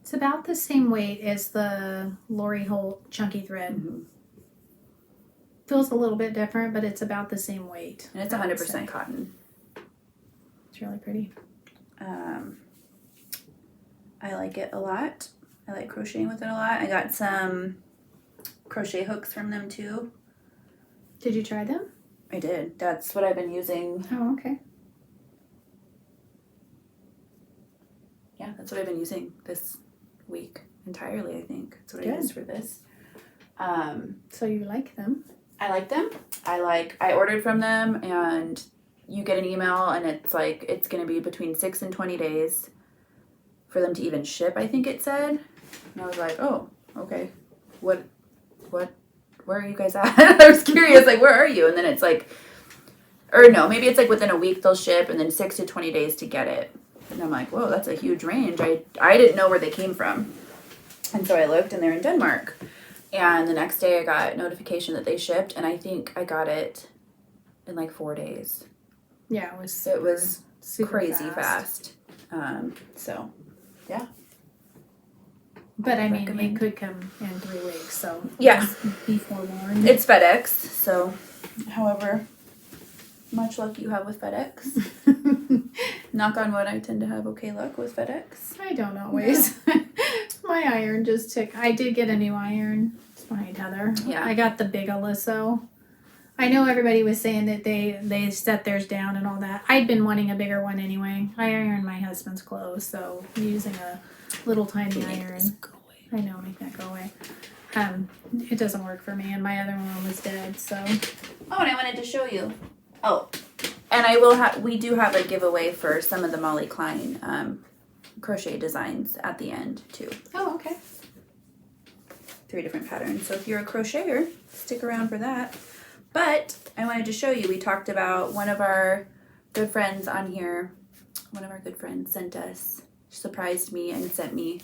It's about the same weight as the Lori Holt chunky thread.
Mm-hmm.
Feels a little bit different, but it's about the same weight.
And it's
I would say.
100% cotton.
It's really pretty.
I like it a lot. I like crocheting with it a lot. I got some crochet hooks from them too.
Did you try them?
I did. That's what I've been using.
Oh, okay.
Yeah, that's what I've been using this week entirely, I think. That's what
Good.
I used for this.
So you like them?
I like them. I ordered from them, and you get an email, and it's like it's going to be between 6 and 20 days for them to even ship, I think it said. And I was like, oh, okay. What, where are you guys at? I was curious, like, where are you? And then it's like, or no, maybe it's like within a week they'll ship, and then 6 to 20 days to get it. And I'm like, whoa, that's a huge range. I didn't know where they came from. And so I looked, and they're in Denmark. And the next day I got notification that they shipped, and I think I got it in like 4 days.
Yeah, it was
super crazy fast. So, yeah.
But I mean,
recommend.
it could come in 3 weeks, so
Yeah.
just be forewarned.
It's FedEx, so however much luck you have with FedEx. Knock on wood, I tend to have okay luck with FedEx.
I don't always. My iron just took. I did get a new iron. It's behind Heather.
Yeah.
I got the big Oliso. I know everybody was saying that they set theirs down and all that. I'd been wanting a bigger one anyway. I iron my husband's clothes, so I'm using a little tiny iron.
Go away.
I know, make that go away. It doesn't work for me, and my other one was dead, so.
Oh, and I wanted to show you. Oh, and we do have a giveaway for some of the Molly Klein crochet designs at the end too.
Oh, okay.
3 different patterns. So if you're a crocheter, stick around for that. But I wanted to show you, we talked about one of our good friends on here. One of our good friends surprised me and sent me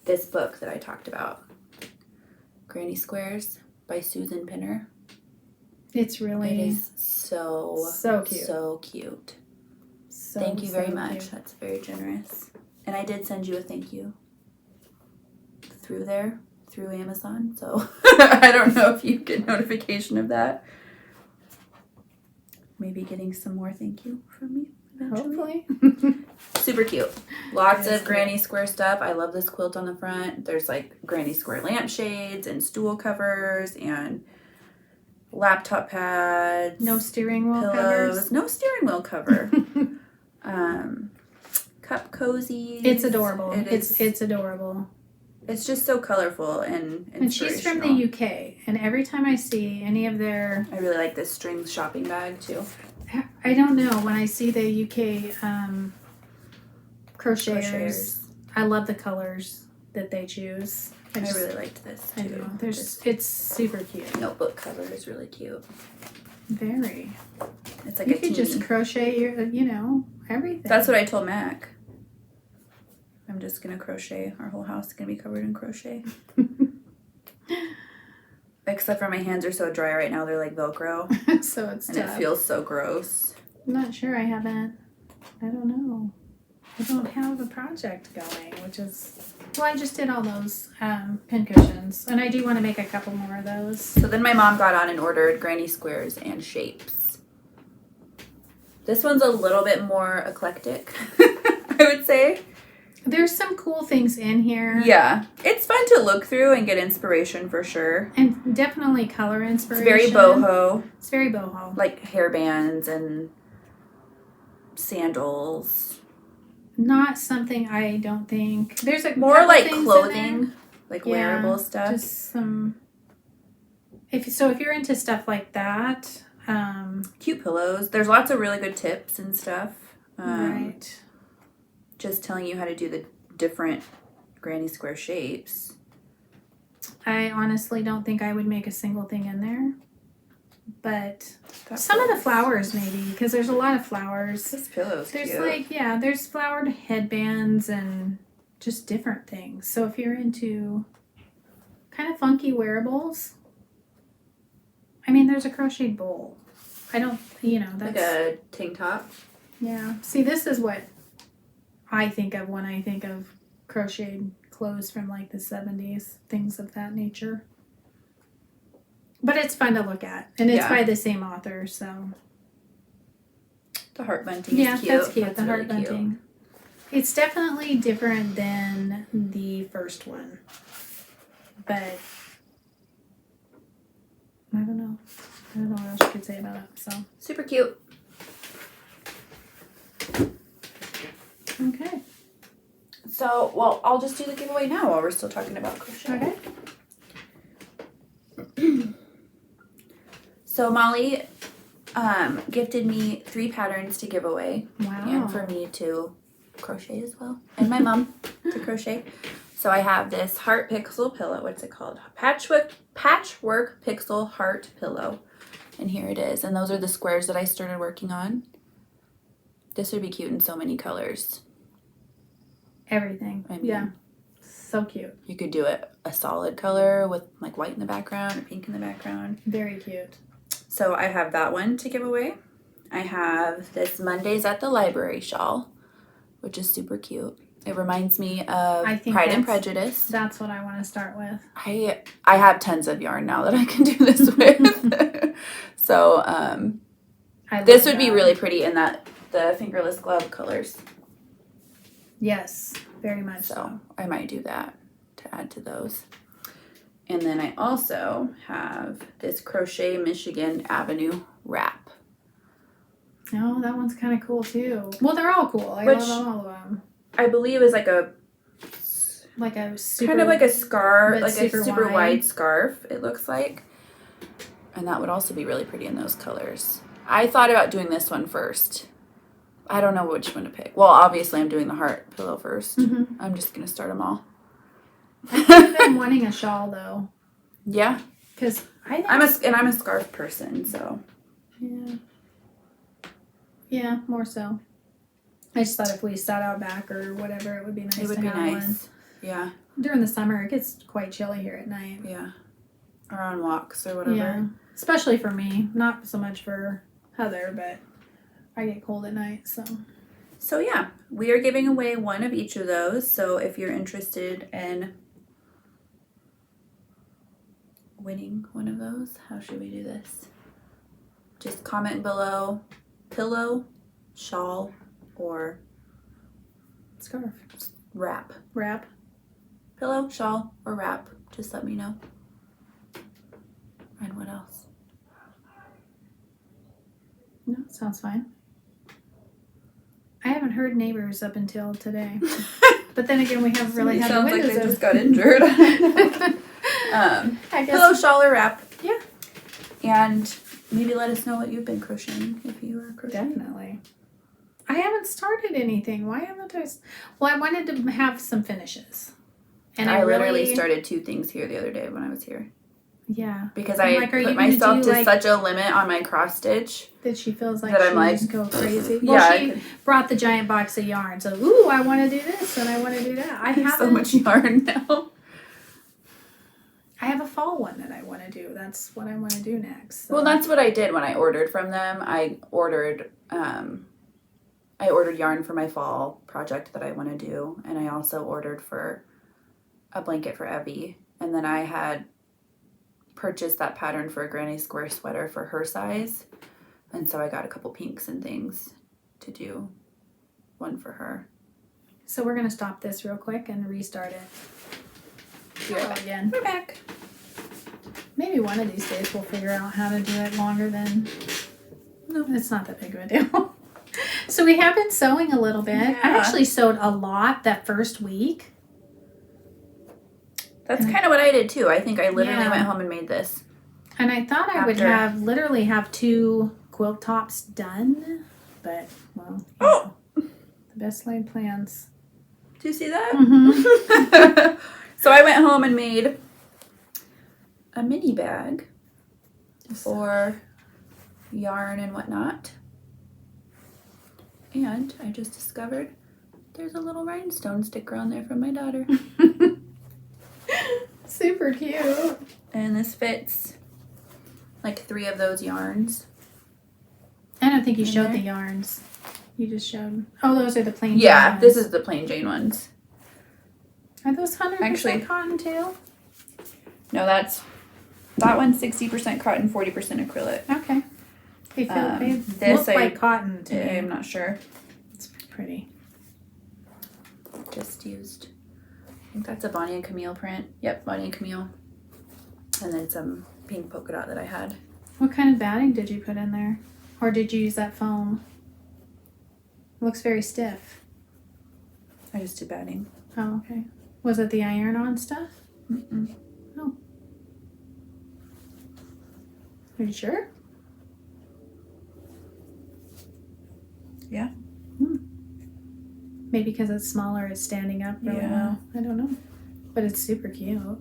this book that I talked about. Granny Squares by Susan Pinner.
It's really.
It is so
cute.
So cute.
So,
Thank you very
so
much.
cute.
That's very generous. And I did send you a thank you through Amazon. So I don't know if you get notification of that. Maybe getting some more thank you from me eventually.
Hopefully.
Super cute. Lots
That is
of granny square stuff. I love this quilt on the front. There's like granny square lampshades and stool covers and laptop pads.
No steering wheel
pillows.
covers.
No steering wheel cover. Cup cozies.
It's adorable.
It's
adorable.
It's just so colorful and inspirational.
And she's from the UK, and every time I see any of their,
I really like this string shopping bag too.
I don't know, when I see the UK crocheters, I love the colors that they choose.
I really liked this
I
too.
know. It's super cute.
Notebook cover is really cute.
Very.
It's like
You
a
could
teeny.
just crochet your, everything.
That's what I told Mac. I'm just gonna crochet. Our whole house is gonna be covered in crochet. Except for my hands are so dry right now, they're like Velcro.
So it's
And
tough.
it feels so gross.
I'm not sure. I don't know. I don't have a project going, which is, well, I just did all those pin cushions, and I do want to make a couple more of those.
So then my mom got on and ordered granny squares and shapes. This one's a little bit more eclectic, I would say.
There's some cool things in here.
Yeah. It's fun to look through and get inspiration for sure.
And definitely color
It's
inspiration.
very boho.
It's very boho.
Like hairbands and sandals.
Not something I don't think. There's a
More
couple
like
things in
clothing.
there.
Like
Yeah,
wearable stuff.
Just some. If you're into stuff like that,
Cute pillows. There's lots of really good tips and stuff.
right.
Just telling you how to do the different granny square shapes.
I honestly don't think I would make a single thing in there. But
That
some of the
pillow-
flowers maybe, because there's a lot of flowers.
This pillow's
There's
cute.
there's flowered headbands and just different things. So if you're into kind of funky wearables, I mean, there's a crocheted bowl. I don't, that's,
Like a tank top.
yeah. See, this is what I think of when I think of crocheted clothes from like the 70s, things of that nature. But it's fun to look at, and it's
Yeah.
by the same author, so.
The heart bunting
Yeah,
is cute.
that's cute. The
really
heart bunting. It's definitely different than the first one, but I don't know. I don't know what else you could say about it. So
Super cute.
okay.
So, well, I'll just do the giveaway now while we're still talking about crochet.
Okay.
So Molly gifted me 3 patterns to give away.
Wow.
And for me to crochet as well. And my mom to crochet. So I have this heart pixel pillow. What's it called? Patchwork pixel heart pillow. And here it is. And those are the squares that I started working on. This would be cute in so many colors.
Everything.
I mean,
yeah. So cute.
You could do it a solid color with like white in the background or pink in the background.
Very cute.
So I have that one to give away. I have this Mondays at the Library shawl, which is super cute. It reminds me of Pride and Prejudice.
That's what I want to start with.
I have tons of yarn now that I can do this with. So this would be really pretty in the fingerless glove colors.
Yes, very much
So I might do that to add to those. And then I also have this Crochet Michigan Avenue wrap.
Oh, that one's kind of cool too. Well, they're all cool. I love all of them.
I believe is like a
super,
kind of like a scarf, like a super
wide.
wide scarf, it looks like. And that would also be really pretty in those colors. I thought about doing this one first. I don't know which one to pick. Well, obviously I'm doing the heart pillow first.
Mm-hmm.
I'm just going to start them all.
I've been wanting a shawl though.
Yeah.
Because
I'm a scarf person, so.
Yeah. Yeah, more so. I just thought if we sat out back or whatever, it would be nice to have one.
Yeah.
During the summer, it gets quite chilly here at night.
Yeah. Or on walks or whatever.
Yeah. Especially for me. Not so much for Heather, but I get cold at night, so.
So yeah, we are giving away one of each of those. So if you're interested in winning one of those, how should we do this? Just comment below pillow, shawl, or
Scarf.
wrap.
Wrap.
Pillow, shawl, or wrap. Just let me know. And what else?
No, sounds fine. I haven't heard neighbors up until today. But then again, we haven't really had the
Sounds like
windows
they
open.
just got injured.
I guess.
Pillow, shawl, or wrap.
Yeah.
And maybe let us know what you've been crocheting if you are crocheting.
Definitely. I haven't started anything. Why haven't I? Well, I wanted to have some finishes. And
I literally started 2 things here the other day when I was here.
Yeah.
Because
I'm
I
like, are you
put
gonna
myself
do,
to such a limit on my cross stitch.
that she feels like
that
she
I'm like,
just go crazy.
Yeah,
Well, she brought the giant box of yarn. So, ooh, I want to do this and I want to do that. I have
so much yarn now.
I have a fall one that I want to do. That's what I want to do next. So.
Well, that's what I did when I ordered from them. I ordered yarn for my fall project that I want to do, and I also ordered for a blanket for Evie, and then I had purchased that pattern for a granny square sweater for her size, and so I got a couple pinks and things to do one for her.
So we're gonna stop this real quick and restart it. Again.
We're back.
Maybe one of these days we'll figure out how to do it longer than. No, it's not that big of a deal. So we have been sewing a little bit.
Yeah.
I actually sewed a lot that first week.
That's kind of what I did too. I think I literally
Yeah.
went home and made this.
And I thought I would literally have 2 quilt tops done, but well, you know, the best laid plans.
Do you see that?
Mm-hmm.
So I went home and made a mini bag for yarn and whatnot. And I just discovered there's a little rhinestone sticker on there from my daughter.
Super cute.
And this fits like 3 of those yarns.
I don't think you
In
showed
there?
the yarns. You just showed. Oh, those are the plain.
Yeah,
ones.
this is the plain Jane ones.
Are those 100%
Actually-
cotton too?
No, that one's 60% cotton, 40% acrylic.
Okay. They feel. They
this
look like cotton to me.
I'm not sure.
It's pretty.
just used, I think that's a Bonnie and Camille print. Yep, Bonnie and Camille. And then some pink polka dot that I had.
What kind of batting did you put in there? Or did you use that foam? It looks very stiff.
I just did batting.
Oh, okay. Was it the iron-on stuff?
Mm-mm.
Oh. Are you sure?
Yeah.
Maybe because it's smaller, it's standing up really well. I don't know. But it's super cute.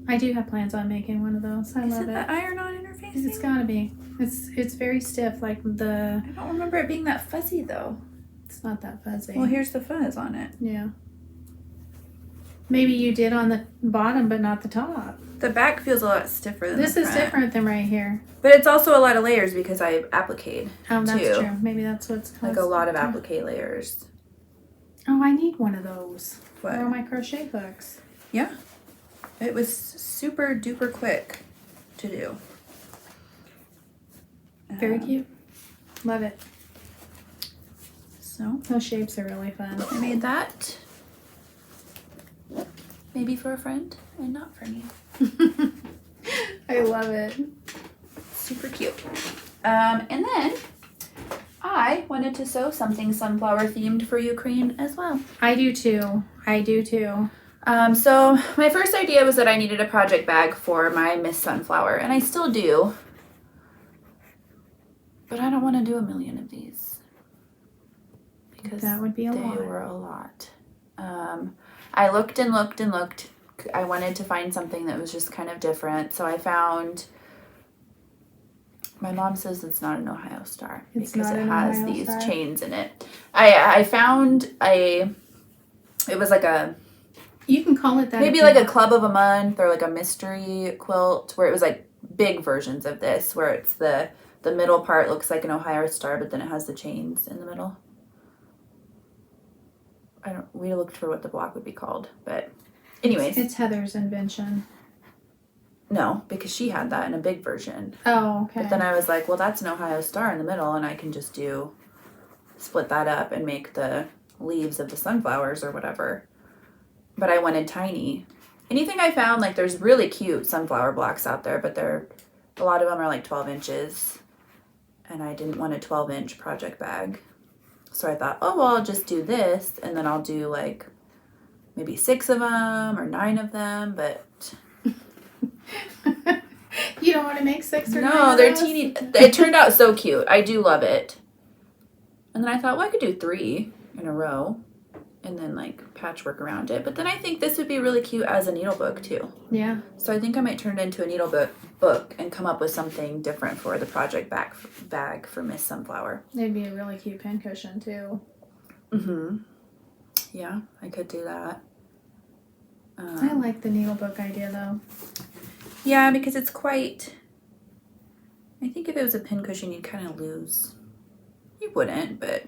I do have plans on making one of those. I love it.
Is it the iron-on interface?
It's gotta be. It's very stiff, like the...
I don't remember it being that fuzzy, though.
It's not that fuzzy.
Well, here's the fuzz on it.
Yeah. Maybe you did on the bottom, but not the top.
The back feels a lot stiffer than
This
the
is
front.
different than right here.
But it's also a lot of layers because I appliqued.
Oh, that's
too.
true. Maybe that's what's caused.
Like a lot of applique layers.
Oh, I need one of those.
What?
Where are my crochet hooks?
Yeah. It was super duper quick to do.
Very cute. Love it.
So
Those shapes are really fun.
I made that. Maybe for a friend and not for me.
I love it.
Super cute. And then I wanted to sew something sunflower themed for Ukraine as well.
I do too. I do too.
So my first idea was that I needed a project bag for my Miss Sunflower, and I still do. But I don't want to do a million of these. Because
that would be a lot.
They were a lot. I looked and looked and looked. I wanted to find something that was just kind of different. So I found, my mom says it's not an Ohio Star
It's
because
not
it
an
has
Ohio
these
Star.
chains in it. I found it was like a,
You can call it that.
maybe
if
like
you
a club of a month or like a mystery quilt where it was like big versions of this where it's the middle part looks like an Ohio Star, but then it has the chains in the middle. We looked for what the block would be called, but anyways.
It's Heather's invention.
No, because she had that in a big version.
Oh, okay.
But then I was like, well, that's an Ohio Star in the middle, and I can just split that up and make the leaves of the sunflowers or whatever. But I wanted tiny. Anything I found, like there's really cute sunflower blocks out there, but a lot of them are like 12 inches. And I didn't want a 12-inch project bag. So I thought, oh, well, I'll just do this, and then I'll do like maybe 6 of them or 9 of them, but...
You don't want to make 6 or 9?
No, they're teeny. It turned out so cute. I do love it. And then I thought, well, I could do 3 in a row and then like patchwork around it. But then I think this would be really cute as a needle book too.
Yeah.
So I think I might turn it into a needle book and come up with something different for the project bag for Miss Sunflower.
It'd be a really cute pincushion too.
Mm-hmm. Yeah, I could do that.
I like the needlebook idea though.
Yeah, because it's quite... I think if it was a pincushion, you'd kind of lose. You wouldn't, but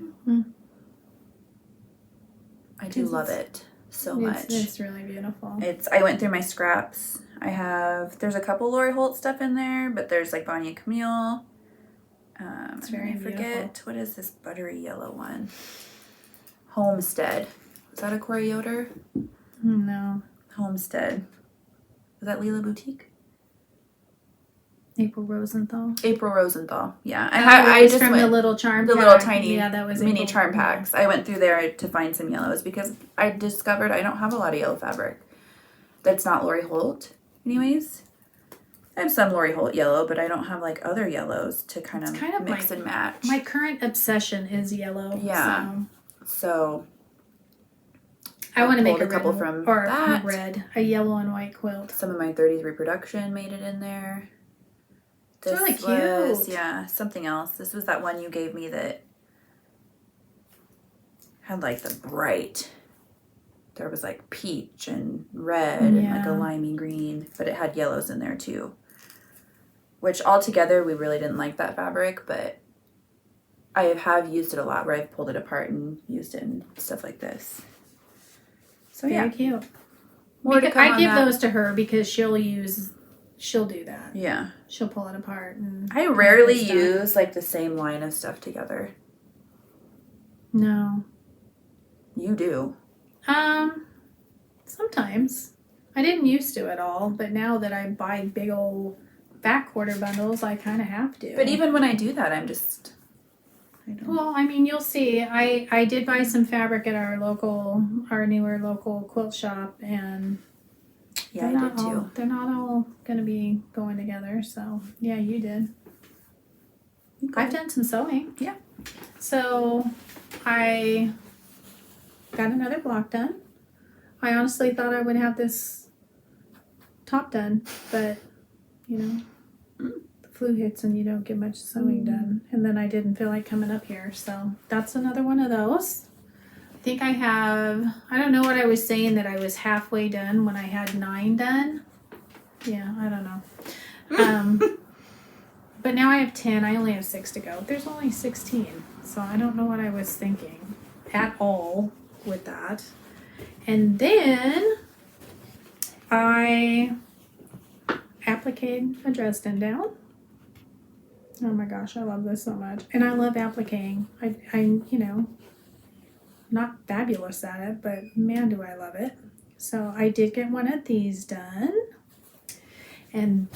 I do love it so much.
It's really beautiful.
I went through my scraps. There's a couple Lori Holt stuff in there, but there's like Bonnie and Camille.
It's very
I forget,
beautiful.
what is this buttery yellow one? Homestead. Is that a Corey Yoder?
No.
Homestead. Is that Leela Boutique?
April Rosenthal.
April Rosenthal. Yeah.
I just from the little charm
the
pack.
little tiny
that was
mini
April.
charm packs. I went through there to find some yellows because I discovered I don't have a lot of yellow fabric that's not Lori Holt. Anyways, I have some Lori Holt yellow, but I don't have like other yellows to kind of mix and match.
My current obsession is yellow.
Yeah. So
I want to make
a couple from that.
A yellow and white quilt.
Some of my 30s reproduction made it in there.
It's really cute.
Yeah, something else. This was that one you gave me that had like the bright. There was like peach and red and like a limey green, but it had yellows in there too. Which altogether we really didn't like that fabric, but I have used it a lot where I've pulled it apart and used it and stuff like this. So
Very cute.
More to come
I
on
give
that.
those to her because she'll do that.
Yeah.
She'll pull it apart. And
I rarely use like the same line of stuff together.
No.
You do.
Sometimes. I didn't used to at all, but now that I buy big old back quarter bundles, I kind of have to.
But even when I do that, I don't.
Well, I mean, you'll see. I did buy some fabric at our newer local quilt shop, and
Yeah, I did too.
They're not all going to be going together, so yeah, you did.
Okay.
I've done some sewing.
Yeah.
So I got another block done. I honestly thought I would have this top done, but the flu hits and you don't get much sewing done. And then I didn't feel like coming up here, so that's another one of those. I think I don't know what I was saying, that I was halfway done when I had 9 done. Yeah, I don't know. But now I have 10. I only have 6 to go. There's only 16, so I don't know what I was thinking at all with that. And then I appliqued a Dresden down. Oh my gosh, I love this so much. And I love appliquing. I'm not fabulous at it, but man, do I love it. So I did get one of these done. And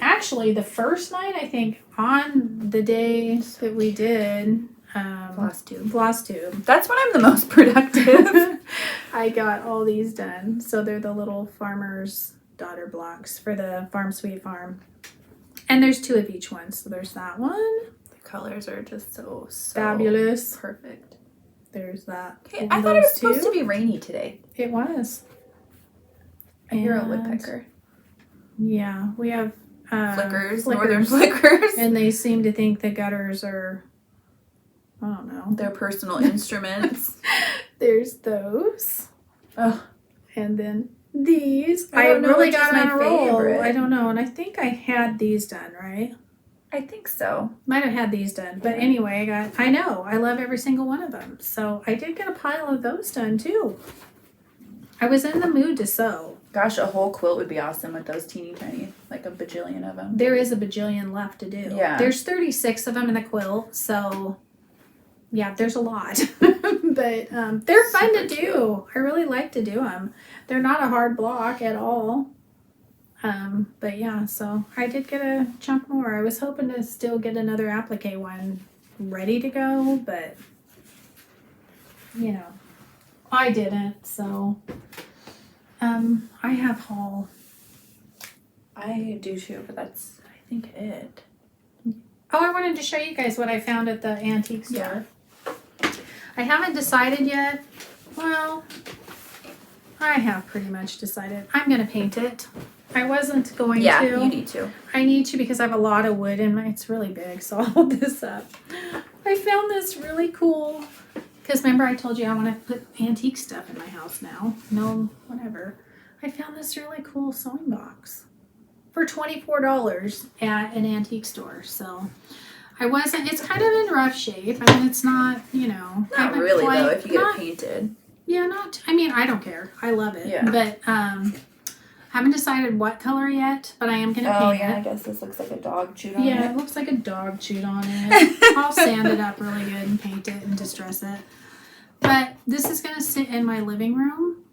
actually, the first night, I think, on the day that we did Flosstube.
That's when I'm the most productive.
I got all these done. So they're the little farmer's daughter blocks for the Farm Sweet Farm. And there's 2 of each one. So there's that one.
The colors are just so
fabulous.
Perfect.
There's that.
Okay, I thought it was supposed to be rainy today.
It was.
I hear a woodpecker.
Yeah, we have
flickers, northern flickers.
And they seem to think the gutters are, I don't know,
their personal instruments.
There's those.
Oh.
And then these.
I really got on a roll.
I don't know. And I think I had these done, right?
I think so.
Might have had these done. But anyway, I know. I love every single one of them. So I did get a pile of those done too. I was in the mood to sew.
Gosh, a whole quilt would be awesome with those teeny tiny, like a bajillion of them.
There is a bajillion left to do.
Yeah.
There's 36 of them in the quilt, so yeah, there's a lot. But they're fun to do. Cute. I really like to do them. They're not a hard block at all. But yeah, so I did get a chunk more. I was hoping to still get another applique one ready to go, but I didn't, so I have haul.
I do too, but that's, I think, it.
Oh, I wanted to show you guys what I found at the antique store. Yeah. I haven't decided yet. Well, I have pretty much decided. I'm going to paint it. I wasn't going to.
Yeah, you need to.
I need to because I have a lot of wood in my, it's really big, so I'll hold this up. I found this really cool, because remember I told you I want to put antique stuff in my house now. No, whatever. I found this really cool sewing box for $24 at an antique store. So it's kind of in rough shape. I mean, it's not,
Not really, though, if you get it painted.
Yeah, I don't care. I love it.
Yeah.
But, haven't decided what color yet, but I am going to paint it.
I guess this looks like a dog chewed on it.
Yeah, it looks like a dog chewed on it. I'll sand it up really good and paint it and distress it. But this is going to sit in my living room,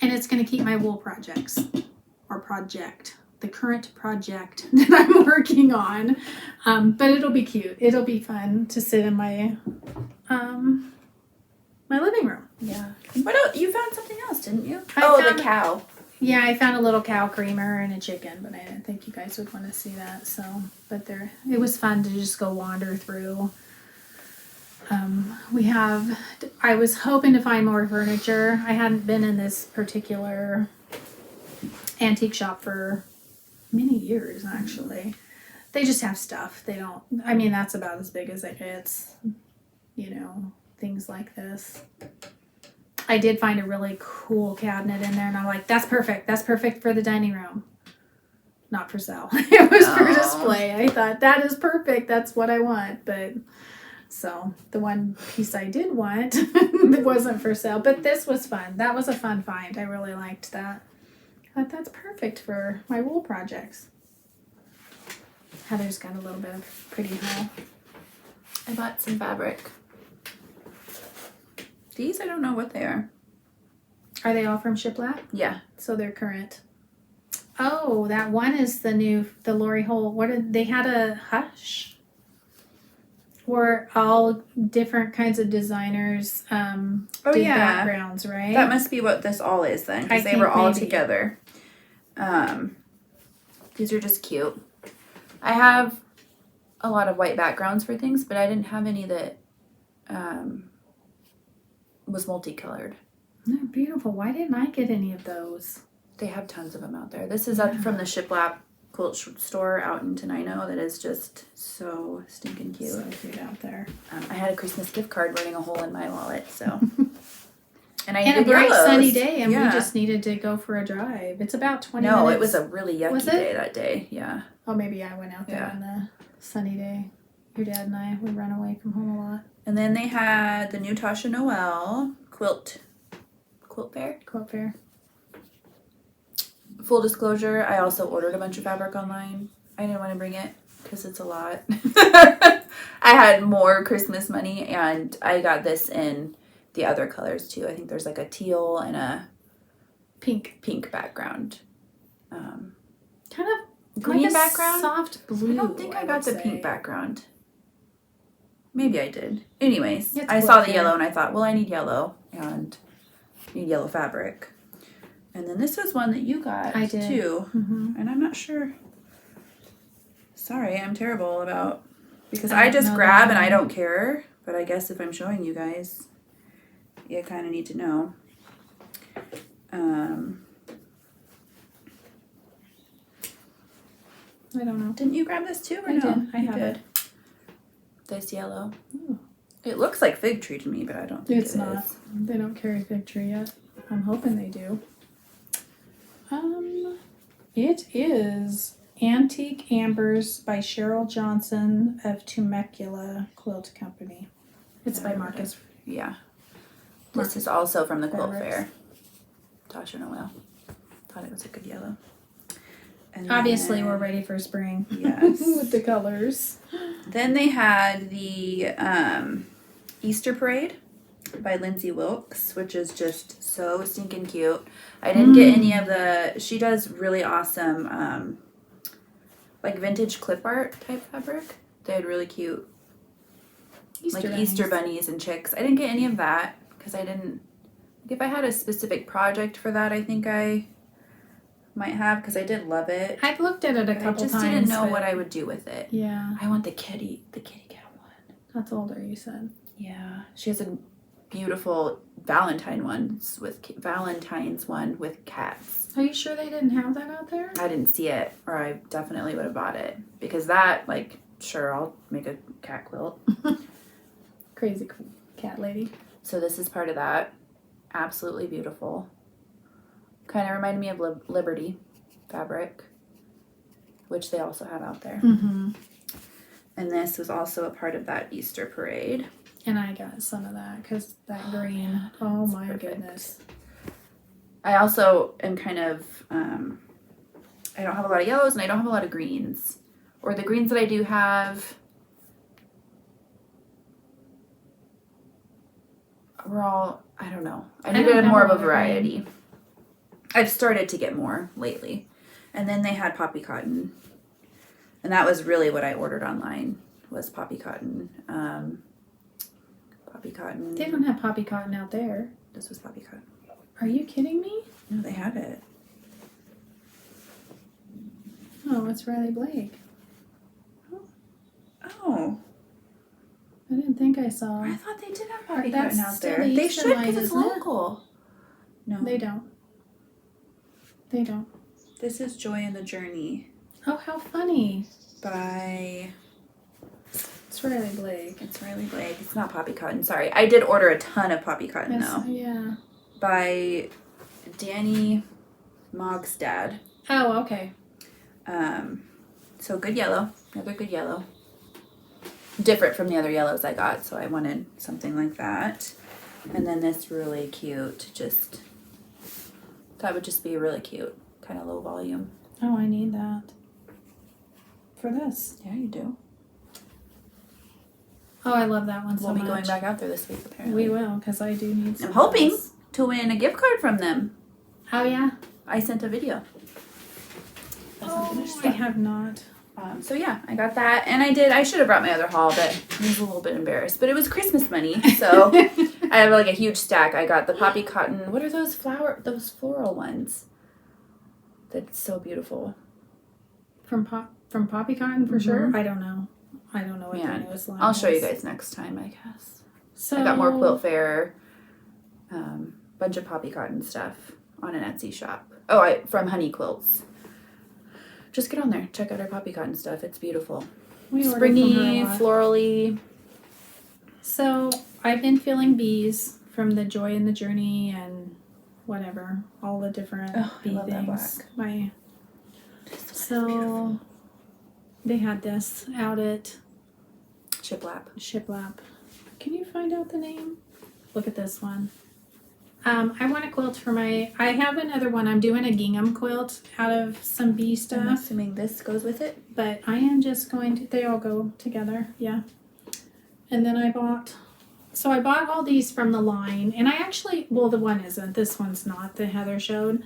and it's going to keep my wool projects, the current project that I'm working on. But it'll be cute. It'll be fun to sit in my my living room.
Yeah. What else? You found something else, didn't you? The cow.
Yeah, I found a little cow creamer and a chicken, but I didn't think you guys would want to see that. So, but it was fun to just go wander through. I was hoping to find more furniture. I hadn't been in this particular antique shop for many years, actually. They just have stuff. That's about as big as it gets, things like this. I did find a really cool cabinet in there, and I'm like, that's perfect. That's perfect for the dining room. Not for sale. It was for display. I thought, that is perfect. That's what I want. But, so, the one piece I did want wasn't for sale. But this was fun. That was a fun find. I really liked that. I thought that's perfect for my wool projects. Heather's got a little bit of pretty haul.
I bought some fabric. These, I don't know what they are.
Are they all from Shiplap?
Yeah.
So they're current. Oh, that one is the Lori Hole. They had a Hush? Or all different kinds of designers did backgrounds, right?
That must be what this all is then, because they were all together. These are just cute. I have a lot of white backgrounds for things, but I didn't have any that was multicolored.
They're beautiful. Why didn't I get any of those?
They have tons of them out there. This is from the Shiplap quilt store out in Tenino that is just so stinking cute.
So cute out there.
I had a Christmas gift card burning a hole in my wallet, so. And
a bright sunny day, and we just needed to go for a drive. It's about 20 minutes.
No, it was a really yucky day that day, yeah.
Oh, maybe I went out there on the sunny day. Your dad and I would run away from home a lot.
And then they had the new Tasha Noel quilt fair.
Quilt fair.
Full disclosure, I also ordered a bunch of fabric online. I didn't want to bring it because it's a lot. I had more Christmas money, and I got this in the other colors too. I think there's like a teal and a pink background.
Kind of
green
like
background.
Soft blue.
I don't think I got the pink background. Maybe I did. Anyways,
It's
I saw the yellow and I thought, well, I need yellow and need yellow fabric. And then this was one that you got too. Mm-hmm. And I'm not sure. Sorry, I'm terrible about, because I just grab and I don't care. But I guess if I'm showing you guys, you kind of need to know.
I don't know.
Didn't you grab this too, or
I
no?
did. I have it.
This yellow. Ooh. It looks like fig tree to me, but I don't think
it's not. They don't carry fig tree yet. I'm hoping they do. It is Antique Ambers by Cheryl Johnson of Temecula Quilt Company. It's by Marcus.
Yeah. This is also from the quilt fair. Tasha Noel. Thought it was a good yellow. And
obviously, we're ready for spring.
Yes.
With the colors.
Then they had the Easter Parade by Lindsay Wilkes, which is just so stinking cute. I didn't get any of the, she does really awesome like vintage clip art type fabric. They had really cute Easter bunnies and chicks. I didn't get any of that because I didn't, if I had a specific project for that, I think I might have, because I did love it.
I've looked at it a couple times.
I just didn't know what I would do with it.
Yeah.
I want the kitty cat one.
That's older, you said.
Yeah. She has a beautiful Valentine's one with cats.
Are you sure they didn't have that out there?
I didn't see it, or I definitely would have bought it, because that, like, sure, I'll make a cat quilt.
Crazy cat lady.
So this is part of that. Absolutely beautiful. Kind of reminded me of Liberty fabric, which they also have out there.
Mm-hmm.
And this was also a part of that Easter parade.
And I got some of that because that green. Oh my goodness.
I also am kind of, I don't have a lot of yellows and I don't have a lot of greens. Or the greens that I do have, we're all, I don't know. I needed more of a variety. I've started to get more lately. And then they had poppy cotton. And that was really what I ordered online, was poppy cotton. Poppy cotton.
They don't have poppy cotton out there.
This was poppy cotton.
Are you kidding me?
No, they had it.
Oh, it's Riley Blake.
Oh.
I didn't think I saw.
I thought they did have poppy cotton out there.
They should, because
it's local. No.
They don't. They don't.
This is Joy in the Journey.
Oh, how funny.
By...
It's Riley Blake.
It's Riley Blake. It's not poppy cotton. Sorry. I did order a ton of poppy cotton, though.
Yeah.
By Danny Mogstad.
Oh, okay.
So good yellow. Another good yellow. Different from the other yellows I got, so I wanted something like that. And then this really cute, just... That would just be really cute. Kind of low volume.
Oh, I need that. For this.
Yeah, you do.
Oh, I love that one so much.
We'll be going back out there this week, apparently.
We will, because I do need some.
I'm hoping. to win a gift card from them.
Oh, yeah?
I sent a video.
I have not.
So yeah, I got that, and I should have brought my other haul, but I was a little bit embarrassed. But it was Christmas money, so I have like a huge stack. I got the poppy cotton. What are those floral ones? That's so beautiful.
From Poppy Cotton for sure? I don't know. I don't know what the newest line
I'll show
is.
you guys next time, I guess.
So
I got more quilt fair, bunch of poppy cotton stuff on an Etsy shop. Oh, from Honey Quilts. Just get on there, check out our poppy cotton stuff. It's beautiful.
We ordered
Springy,
from her a lot.
florally.
So I've been feeling bees from the Joy in the Journey and whatever, all the different bee
I love that
things.
black.
So they had this out at Shiplap. Can you find out the name? Look at this one. I want a quilt for I have another one. I'm doing a gingham quilt out of some bee stuff.
I'm assuming this goes with it.
But I am just going to, they all go together, yeah. And then I bought all these from the line. And I actually, well, the one isn't. This one's not, the Heather showed.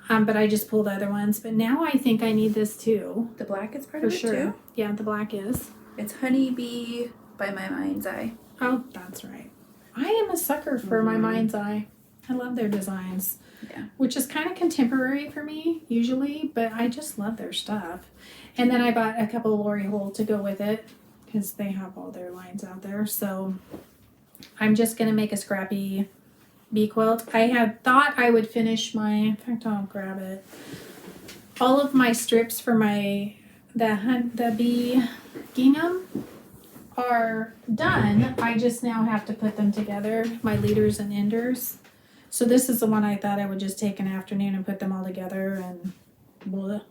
But I just pulled other ones. But now I think I need this too.
The black is part
For
of it
sure.
too?
Yeah, the black is.
It's Honeybee by My Mind's Eye.
Oh, that's right. I am a sucker for My Mind's Eye. I love their designs.
Yeah.
Which is kind of contemporary for me, usually, but I just love their stuff. And then I bought a couple of Lori Holt to go with it, because they have all their lines out there. So I'm just going to make a scrappy bee quilt. I had thought I would finish in fact, I'll grab it. All of my strips for the bee gingham are done. I just now have to put them together, my leaders and enders. So this is the one I thought I would just take an afternoon and put them all together, and blah.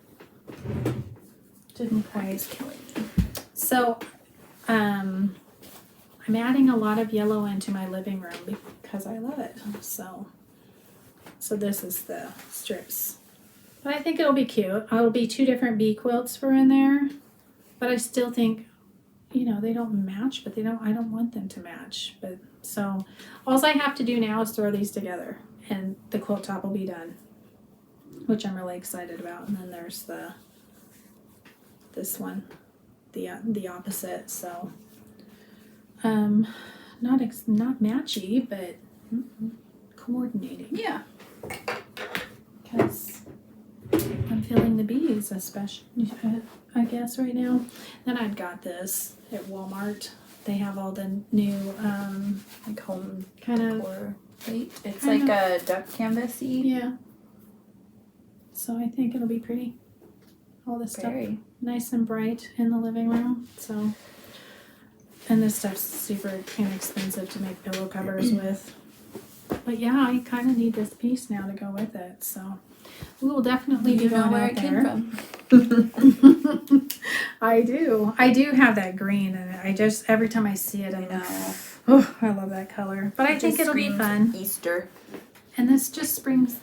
Didn't quite. So I'm adding a lot of yellow into my living room because I love it. So this is the strips. But I think it'll be cute. It'll be 2 different bee quilts for in there. But I still think, they don't match, but I don't want them to match. But so all I have to do now is throw these together and the quilt top will be done, which I'm really excited about. And then there's this one, the opposite. So not matchy, but coordinating.
Yeah.
Because I'm feeling the bees, especially, I guess, right now. Then I've got this at Walmart. They have all the new,
Like home
kind of,
decor plate. It's
kind
like a duck canvas-y.
yeah. So I think it'll be pretty. All this stuff nice and bright in the living room. So, and this stuff's super inexpensive to make pillow covers with. But yeah, I kind of need this piece now to go with it. So we will definitely be going out there.
Came from.
I do have that green, and I just every time I see it, I know. Oh, I love that color. But I think it'll be fun.
Easter.
And this just screams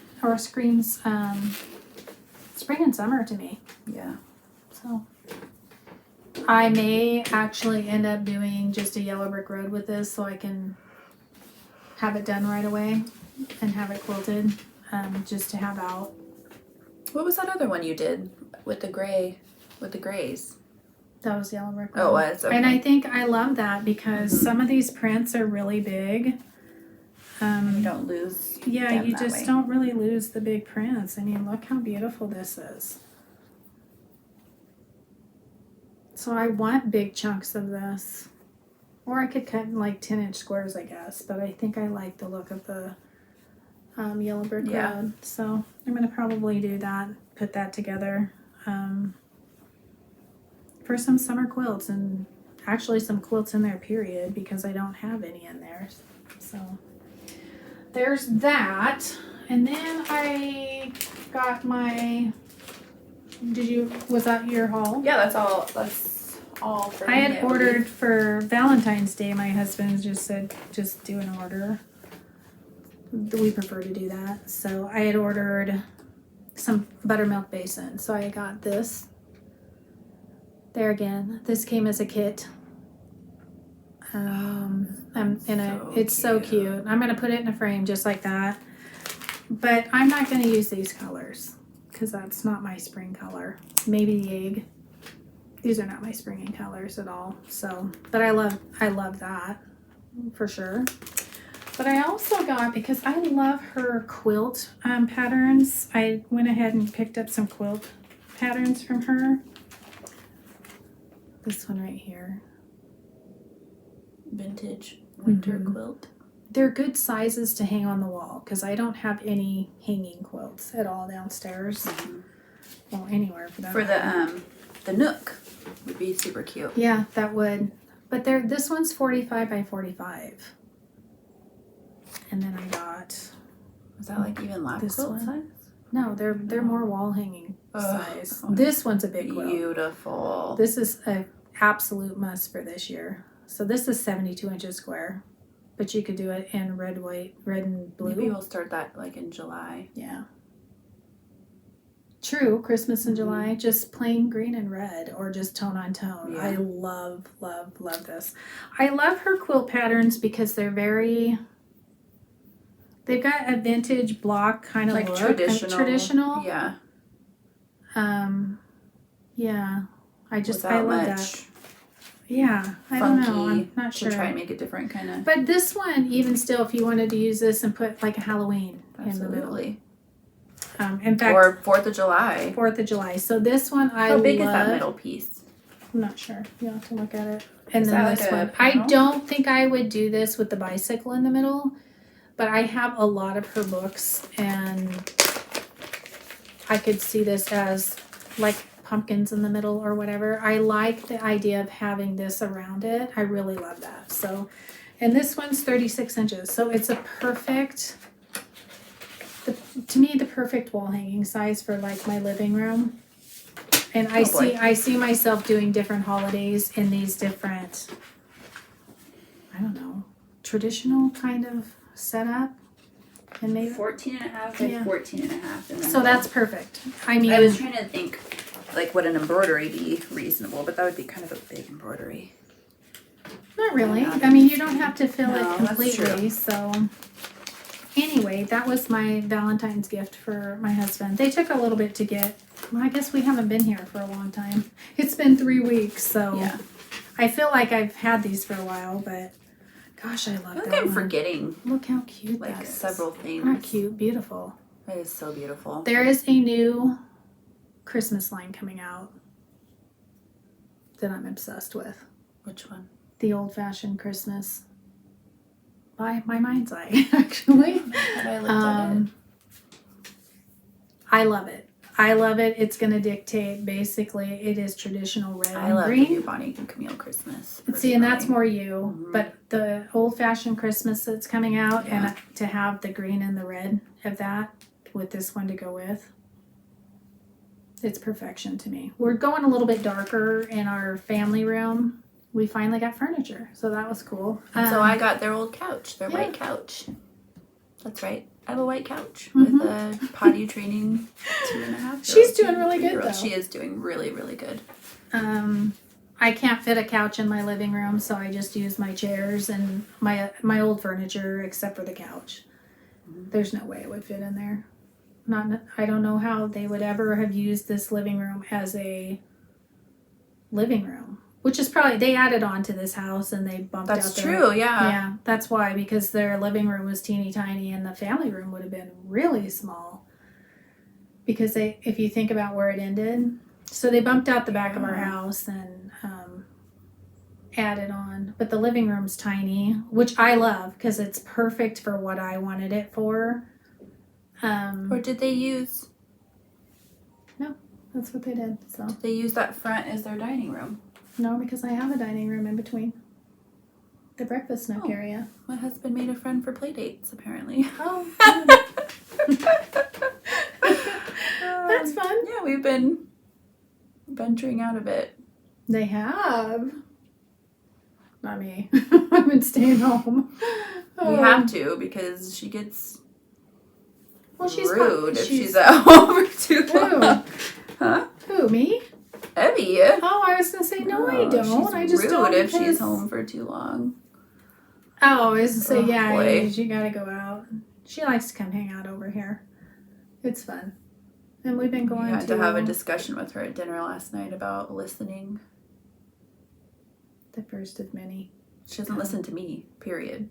spring and summer to me.
Yeah.
So I may actually end up doing just a yellow brick road with this, so I can have it done right away and have it quilted, just to have out.
What was that other one you did with the grays?
That was yellow brick road.
Oh, it was. Okay.
And I think I love that because some of these prints are really big.
You don't lose.
Yeah,
them
you
that
just
way.
don't really lose the big prints. I mean, look how beautiful this is. So I want big chunks of this. Or I could cut in like 10-inch squares, I guess. But I think I like the look of the yellow brick road. So I'm going to probably do that, put that together for some summer quilts. And actually some quilts in there, period, because I don't have any in there. So there's that. And then I got was that your haul?
Yeah, that's all for
I
me,
had ordered for Valentine's Day. My husband just said, just do an order. We prefer to do that. So I had ordered some buttermilk basin. So I got this. There again. This came as a kit. It's so cute. I'm going to put it in a frame just like that. But I'm not going to use these colors because that's not my spring color. Maybe the egg. These are not my springing colors at all. So, but I love that for sure. But I also got, because I love her quilt patterns, I went ahead and picked up some quilt patterns from her. This one right here.
Vintage winter quilt.
They're good sizes to hang on the wall because I don't have any hanging quilts at all downstairs. Well, anywhere for that.
For the nook would be super cute.
Yeah, that would. But this one's 45 by 45. And then I got.
Is that like even lap
this
quilt
one?
size?
No, they're more wall hanging size.
Oh,
this one's a big quilt.
Beautiful.
This is an absolute must for this year. So this is 72 inches square. But you could do it in red, and blue.
Maybe we'll start that like in July.
Yeah. True, Christmas in July, just plain green and red or just tone on tone.
Yeah.
I love this. I love her quilt patterns because they've got a vintage block kind of
like
look.
traditional. Yeah.
Yeah. I
Without
love
much
that. Yeah, I don't know. I'm not sure.
To try and make it different kind of.
But this one, even still, if you wanted to use this and put like a Halloween in the middle. In fact,
or 4th of July.
4th of July. So this one I love.
How big is that middle piece?
I'm not sure. You have to look at it. And
Is
then
that
this
like a
one.
panel?
I don't think I would do this with the bicycle in the middle, but I have a lot of her books and I could see this as like pumpkins in the middle or whatever. I like the idea of having this around it. I really love that. So, and this one's 36 inches. So it's a perfect, to me, the perfect wall hanging size for like my living room. And I see myself doing different holidays in these different, I don't know, traditional kind of setup. And maybe
14 and a half by 14 and a half.
So that's perfect. I mean,
I was trying to think like would an embroidery be reasonable, but that would be kind of a big embroidery.
Not really. I mean, you don't have to fill
No,
it completely.
that's true.
So anyway, that was my Valentine's gift for my husband. They took a little bit to get. Well, I guess we haven't been here for a long time. It's been 3 weeks, so
Yeah.
I feel like I've had these for a while, but gosh, I love
I feel
that
like I'm
one.
forgetting
Look how cute
like
that is.
several things.
Not cute, beautiful.
That is so beautiful.
There is a new Christmas line coming out that I'm obsessed with.
Which one?
The Old-Fashioned Christmas by My Mind's Eye, actually.
Have I looked at it?
I love it. I love it. It's going to dictate, basically, it is traditional red
I
and
love
green.
the new Bonnie and Camille Christmas.
See, and that's
personally.
more you. But the Old-Fashioned Christmas that's coming out,
Yeah.
and to have the green and the red of that with this one to go with, it's perfection to me. We're going a little bit darker in our family room. We finally got furniture, so that was cool.
And so I got their old couch, their
Yeah.
white couch. That's right. I have a white couch
Mhm.
with a potty training 2.5.
She's doing really good, though.
She is doing really, really good.
I can't fit a couch in my living room, so I just use my chairs and my old furniture, except for the couch. There's no way it would fit in there. I don't know how they would ever have used this living room as a living room, which is probably they added on to this house and they bumped out.
That's true, yeah.
Yeah, that's why, because their living room was teeny tiny and the family room would have been really small. Because if you think about where it ended, so they bumped out the back of our house and added on. But the living room's tiny, which I love because it's perfect for what I wanted it for.
Or did they use
That's what they did. So
that front as their dining room?
no, because I have a dining room in between the breakfast nook area.
My husband made a friend for play dates, apparently.
Oh, that's fun.
Yeah, we've been venturing out a bit.
They have. Not me. I've been staying home.
We have to because she gets
she's
rude if she's at home for too
Who?
long. Huh?
Who, me?
Evie.
Oh, I was gonna say no, I don't.
She's
I just
rude
don't
if she's
because-
home for too long.
Oh, I was gonna say
Oh,
yeah.
boy.
You gotta go out. She likes to come hang out over here. It's fun. And we've been going
We had to have a discussion with her at dinner last night about listening.
The first of many.
She doesn't listen to me, period.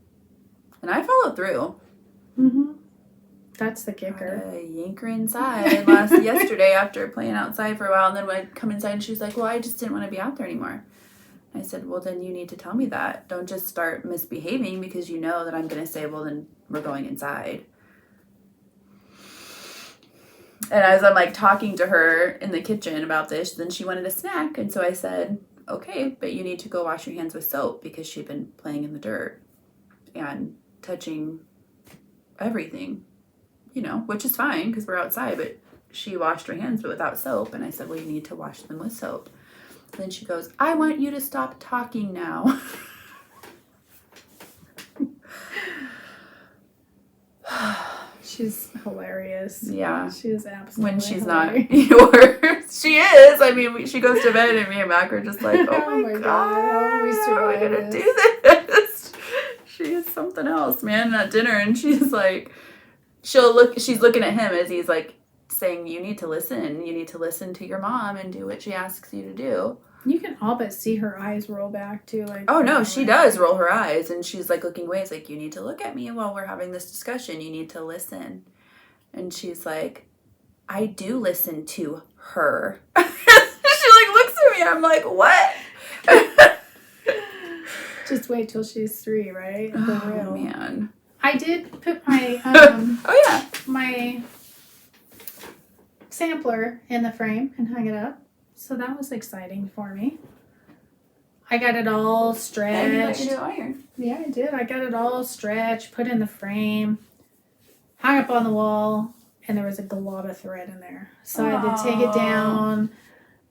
And I follow through.
Mm-hmm. That's the kicker.
I yank her inside yesterday after playing outside for a while, and then when I come inside and she was like, well, I just didn't want to be out there anymore. I said, well, then you need to tell me that. Don't just start misbehaving because you know that I'm going to say, well, then we're going inside. And as I'm like talking to her in the kitchen about this, then she wanted a snack. And so I said, okay, but you need to go wash your hands with soap because she'd been playing in the dirt and touching everything, you know, which is fine because we're outside, but she washed her hands but without soap. And I said, well, you need to wash them with soap. And then she goes, I want you to stop talking now.
She's hilarious.
Yeah.
She is absolutely
when she's
hilarious.
not yours. She is. I mean, she goes to bed and me and Mac are just like, oh my God,
we
how are we going to do this? She is something else, man, at dinner. And she's like, she's looking at him as he's like saying, you need to listen. You need to listen to your mom and do what she asks you to do.
You can all but see her eyes roll back too. Like,
oh no, she does roll her eyes and she's like looking away. It's like, you need to look at me while we're having this discussion. You need to listen. And she's like, I do listen to her. She like looks at me. I'm like, what?
Just wait till she's 3, right?
Oh man.
I did put my my sampler in the frame and hung it up. So that was exciting for me. I got it all stretched.
Iron.
Yeah, I did. I got it all stretched, put in the frame, hung up on the wall, and there was a glob of thread in there. So I had to take it down,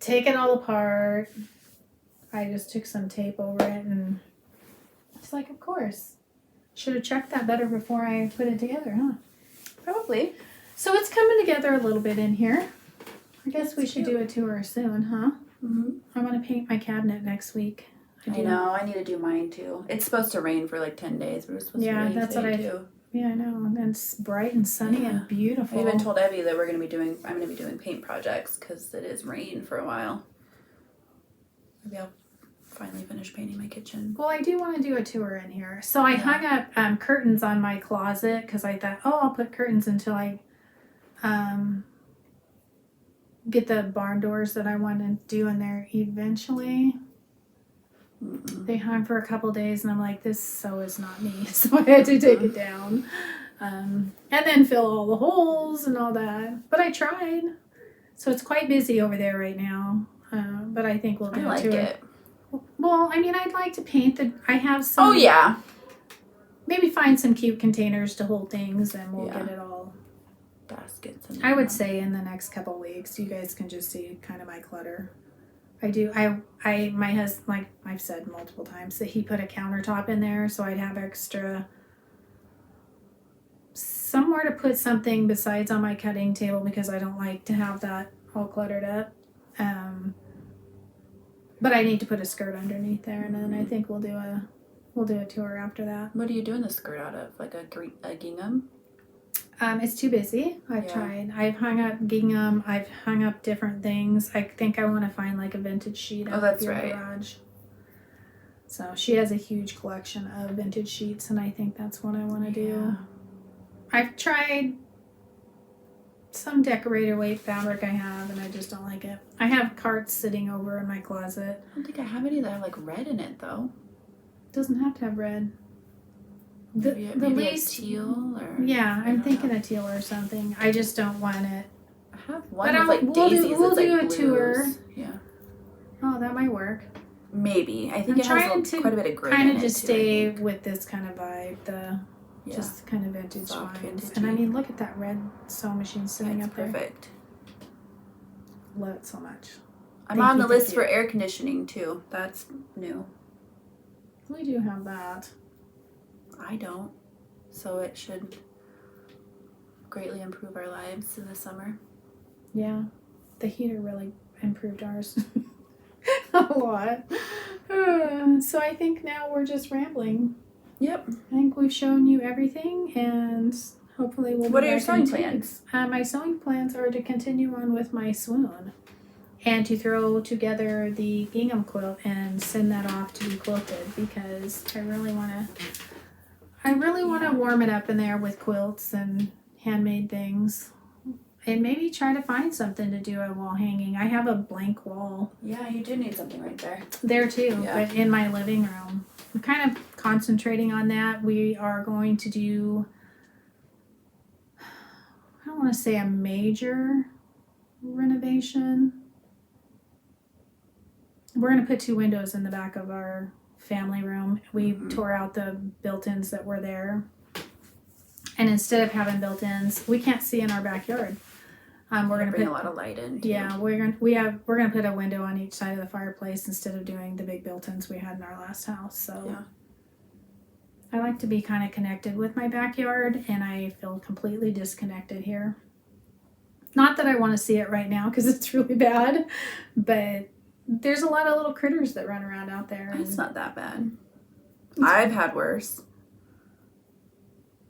take it all apart. I just took some tape over it, and it's like, of course. Should have checked that better before I put it together, huh?
Probably.
So it's coming together a little bit in here. I guess we should
cute.
do a tour soon, huh?
Mm-hmm.
I want to paint my cabinet next week.
I know. I need to do mine too. It's supposed to rain for like 10 days. But it's supposed to rain
that's
today
what
too.
Yeah, I know. And it's bright and sunny and beautiful.
I even told Evie that I'm going to be doing paint projects because it is rain for a while. Maybe I'll finally finish painting my kitchen.
Well, I do want to do a tour in here. So I hung up curtains on my closet because I thought, I'll put curtains until I get the barn doors that I want to do in there eventually.
Mm-mm.
They hung for a couple days and I'm like, this is not me. So I had to take it down. And then fill all the holes and all that. But I tried. So it's quite busy over there right now. But I think we'll do
I like it.
Well, I mean, I'd like to paint I have some.
Oh, yeah.
Maybe find some cute containers to hold things and we'll get it all.
Baskets.
I would say in the next couple weeks, you guys can just see kind of my clutter. My husband, like I've said multiple times, that he put a countertop in there so I'd have extra somewhere to put something besides on my cutting table because I don't like to have that all cluttered up. But I need to put a skirt underneath there, and then I think we'll do a tour after that.
What are you doing the skirt out of? Like a gingham?
It's too busy. I've tried. I've hung up gingham. I've hung up different things. I think I want to find like a vintage sheet out of your garage. So she has a huge collection of vintage sheets, and I think that's what I want to do. I've tried some decorator weight fabric I have, and I just don't like it. I have carts sitting over in my closet.
I don't think I have any that have like red in it though.
It doesn't have to have red.
Maybe
least
teal or
I'm thinking a teal or something. I just don't want it.
I have one with like daisies.
We'll do
like
a tour.
Yeah.
Oh, that might work.
Maybe. I think it has quite a bit of gray in it.
Kind of just stay with this kind of vibe, just kind of vintage vibes. And I mean, look at that red sewing machine sitting up there.
Perfect.
Love it so much.
I'm on the list for air conditioning too. That's new.
We do have that.
I don't. So it should greatly improve our lives in the summer.
Yeah. The heater really improved ours a lot. So I think now we're just rambling.
Yep.
I think we've shown you everything, and hopefully we'll be
What are your
back in
sewing
2
plans?
weeks. My sewing plans are to continue on with my swoon and to throw together the gingham quilt and send that off to be quilted because I really want to warm it up in there with quilts and handmade things. And maybe try to find something to do a wall hanging. I have a blank wall.
Yeah, you do need something right there.
There too,
Yeah.
but in my living room. I'm kind of concentrating on that. We are going to do, I don't want to say a major renovation. We're going to put 2 windows in the back of our family room. We tore out the built-ins that were there. And instead of having built-ins, we can't see in our backyard. We're gonna
bring
put
a lot of light in. Too.
Yeah, we're gonna put a window on each side of the fireplace instead of doing the big built-ins we had in our last house. So
yeah.
I like to be kind of connected with my backyard, and I feel completely disconnected here. Not that I want to see it right now because it's really bad, but there's a lot of little critters that run around out there.
It's not that bad. I've had worse.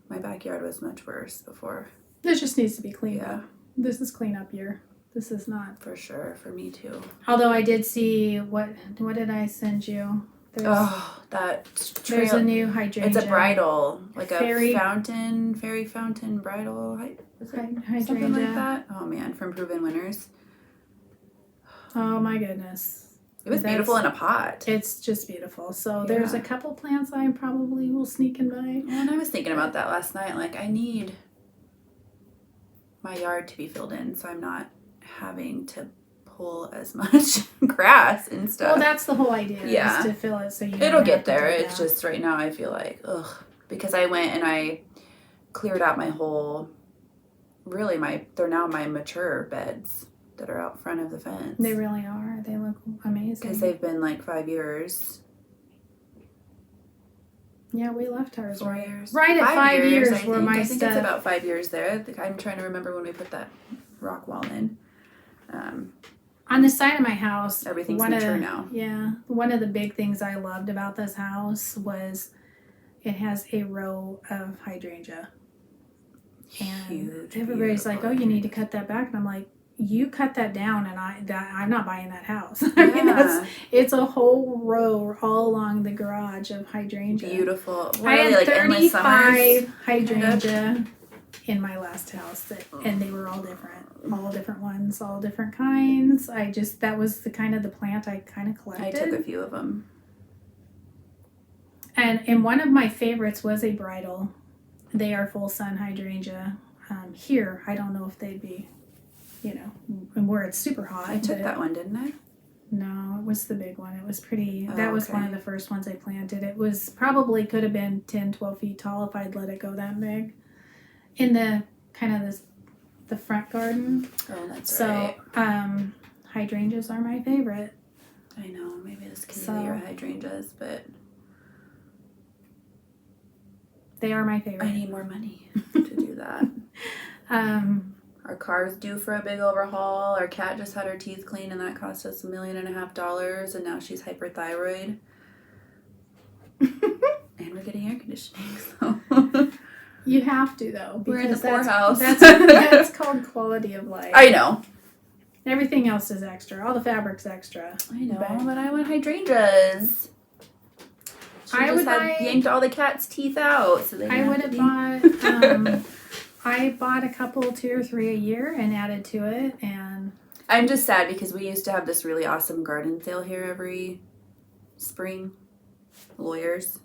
My backyard was much worse before.
This just needs to be cleaned
Yeah.
up. This is cleanup year. This is not.
For sure, for me too.
Although I did see, what did I send you?
That trail.
There's a new hydrangea.
It's a bridal, like
Fairy-
fairy fountain bridal. Is it
Hydrangea.
something like that? Oh man, from Proven Winners.
Oh my goodness.
It was beautiful in a pot.
It's just beautiful. So there's a couple plants I probably will sneak and buy.
And I was thinking about that last night. Like, I need my yard to be filled in so I'm not having to pull as much grass and stuff.
Well, that's the whole idea,
Yeah.
is to fill it so you
It'll get there. It's just right now I feel like, ugh. Because I went and I cleared out my whole, really they're now my mature beds that are out front of the fence.
They really are. They look amazing.
Because they've been like 5 years.
Yeah, we left ours
4 years.
right at 5 years
I
were
think.
my
I think
stuff.
it's about 5 years there. I'm trying to remember when we put that rock wall in.
On the side of my house,
Everything's mature now.
Yeah, one of the big things I loved about this house was it has a row of hydrangea. And
Huge,
everybody's like, "Oh, you need to cut that back," and I'm like, "You cut that down, and I'm not buying that house." I mean, it's a whole row all along the garage of hydrangea.
Beautiful.
I had
like
35 hydrangea in my last house, and they were all different ones, all different kinds. That was the plant I kind of collected.
I took a few of them.
And one of my favorites was a bridal. They are full sun hydrangea. Here, I don't know if they'd be, where it's super hot.
I took that one, didn't I?
No, it was the big one. It was pretty. That was one of the first ones I planted. It was probably could have been 10, 12 feet tall if I'd let it go that big. In the the front garden.
Oh, that's right.
So, hydrangeas are my favorite.
I know. Maybe this can be your hydrangeas, but
they are my favorite.
I need more money to do that. Our car's due for a big overhaul. Our cat just had her teeth cleaned, and that cost us $1.5 million, and now she's hyperthyroid. And we're getting air conditioning, so
you have to though.
We're in the
because
poorhouse.
That's called quality of life.
I know.
Everything else is extra. All the fabric's extra.
I know, but I want hydrangeas. She yanked all the cat's teeth out, so they.
I would have bought. I bought a couple, 2 or 3 a year, and added to it. And
I'm just sad because we used to have this really awesome garden sale here every spring. Lawyers.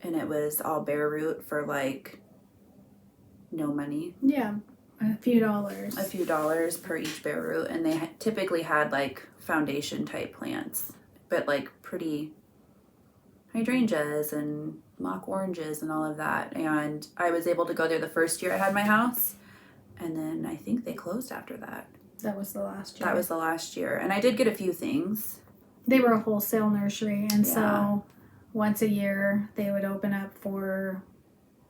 And it was all bare root for like no money.
Yeah, a few dollars.
A few dollars per each bare root. And they typically had like foundation type plants, but like pretty hydrangeas and mock oranges and all of that. And I was able to go there the first year I had my house. And then I think they closed after that.
That was the last year.
That was the last year. And I did get a few things.
They were a wholesale nursery, and so once a year they would open up for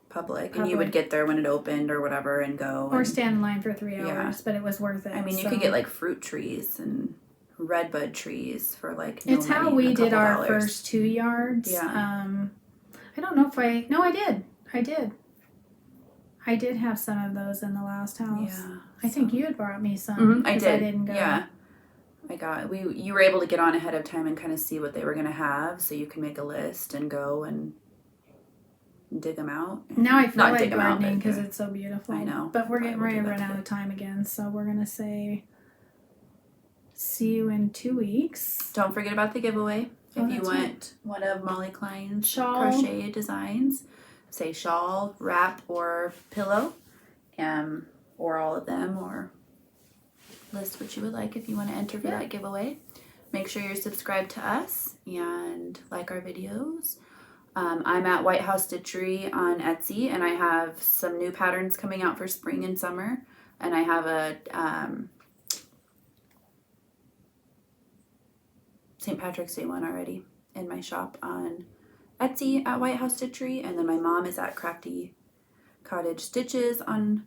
public, and you would get there when it opened or whatever and go.
Or stand in line for 3 hours, but it was worth it.
I mean, you could get like fruit trees and redbud trees for like
It's how we did our
$2.
first 2 yards.
Yeah.
I don't know if I did. I did have some of those in the last house.
Yeah.
I think you had brought me some.
I
'cause
did.
I didn't go.
Yeah. You were able to get on ahead of time and kind of see what they were going to have, so you can make a list and go and dig them out.
Now I feel
Not
like
dig 'em out,
gardening
but
because it's so beautiful.
I know.
But we're
I
getting
will
ready
do
to
that
run out
today.
of time again, so we're going to say see you in 2 weeks.
Don't forget about the giveaway.
Oh,
If you
that's
want one of Molly Klein's
Shawl.
crochet designs, say shawl, wrap, or pillow, or all of them, or list what you would like if you want to enter for that giveaway. Make sure you're subscribed to us and like our videos. I'm at WhiteHouseStitchery on Etsy, and I have some new patterns coming out for spring and summer, and I have a St. Patrick's Day one already in my shop on Etsy at WhiteHouseStitchery, and then my mom is at Crafty Cottage Stitches on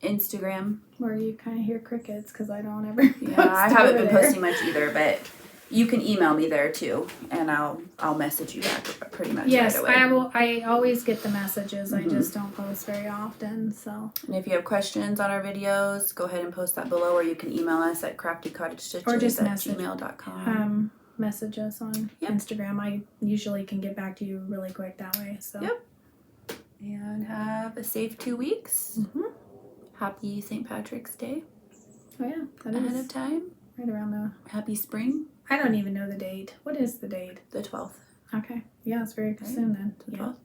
Instagram.
Where you kind of hear crickets because I don't ever.
Yeah, I haven't been posting much either, but you can email me there too, and I'll message you back pretty much
Yes,
right away.
I will. I always get the messages. I just don't post very often. So.
And if you have questions on our videos, go ahead and post that below, or you can email us at craftycottagestitches@gmail.com.
Message us on Instagram. I usually can get back to you really quick that way. So.
Yep. And have a safe 2 weeks. Happy St. Patrick's Day.
Oh yeah, that
ahead
is
of time.
right around the.
Happy spring.
I don't even know the date. What is the date?
The 12th.
Okay. Yeah, it's very soon then.
The 12th.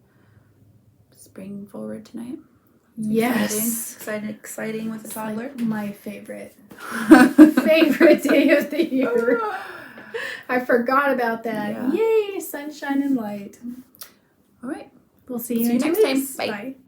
Spring forward tonight.
Yes.
Exciting with the toddler.
Like my favorite day of the year. I forgot about that.
Yeah.
Yay, sunshine and light.
All right.
We'll see you
See you
in 2
next time.
weeks.
Bye.
Bye.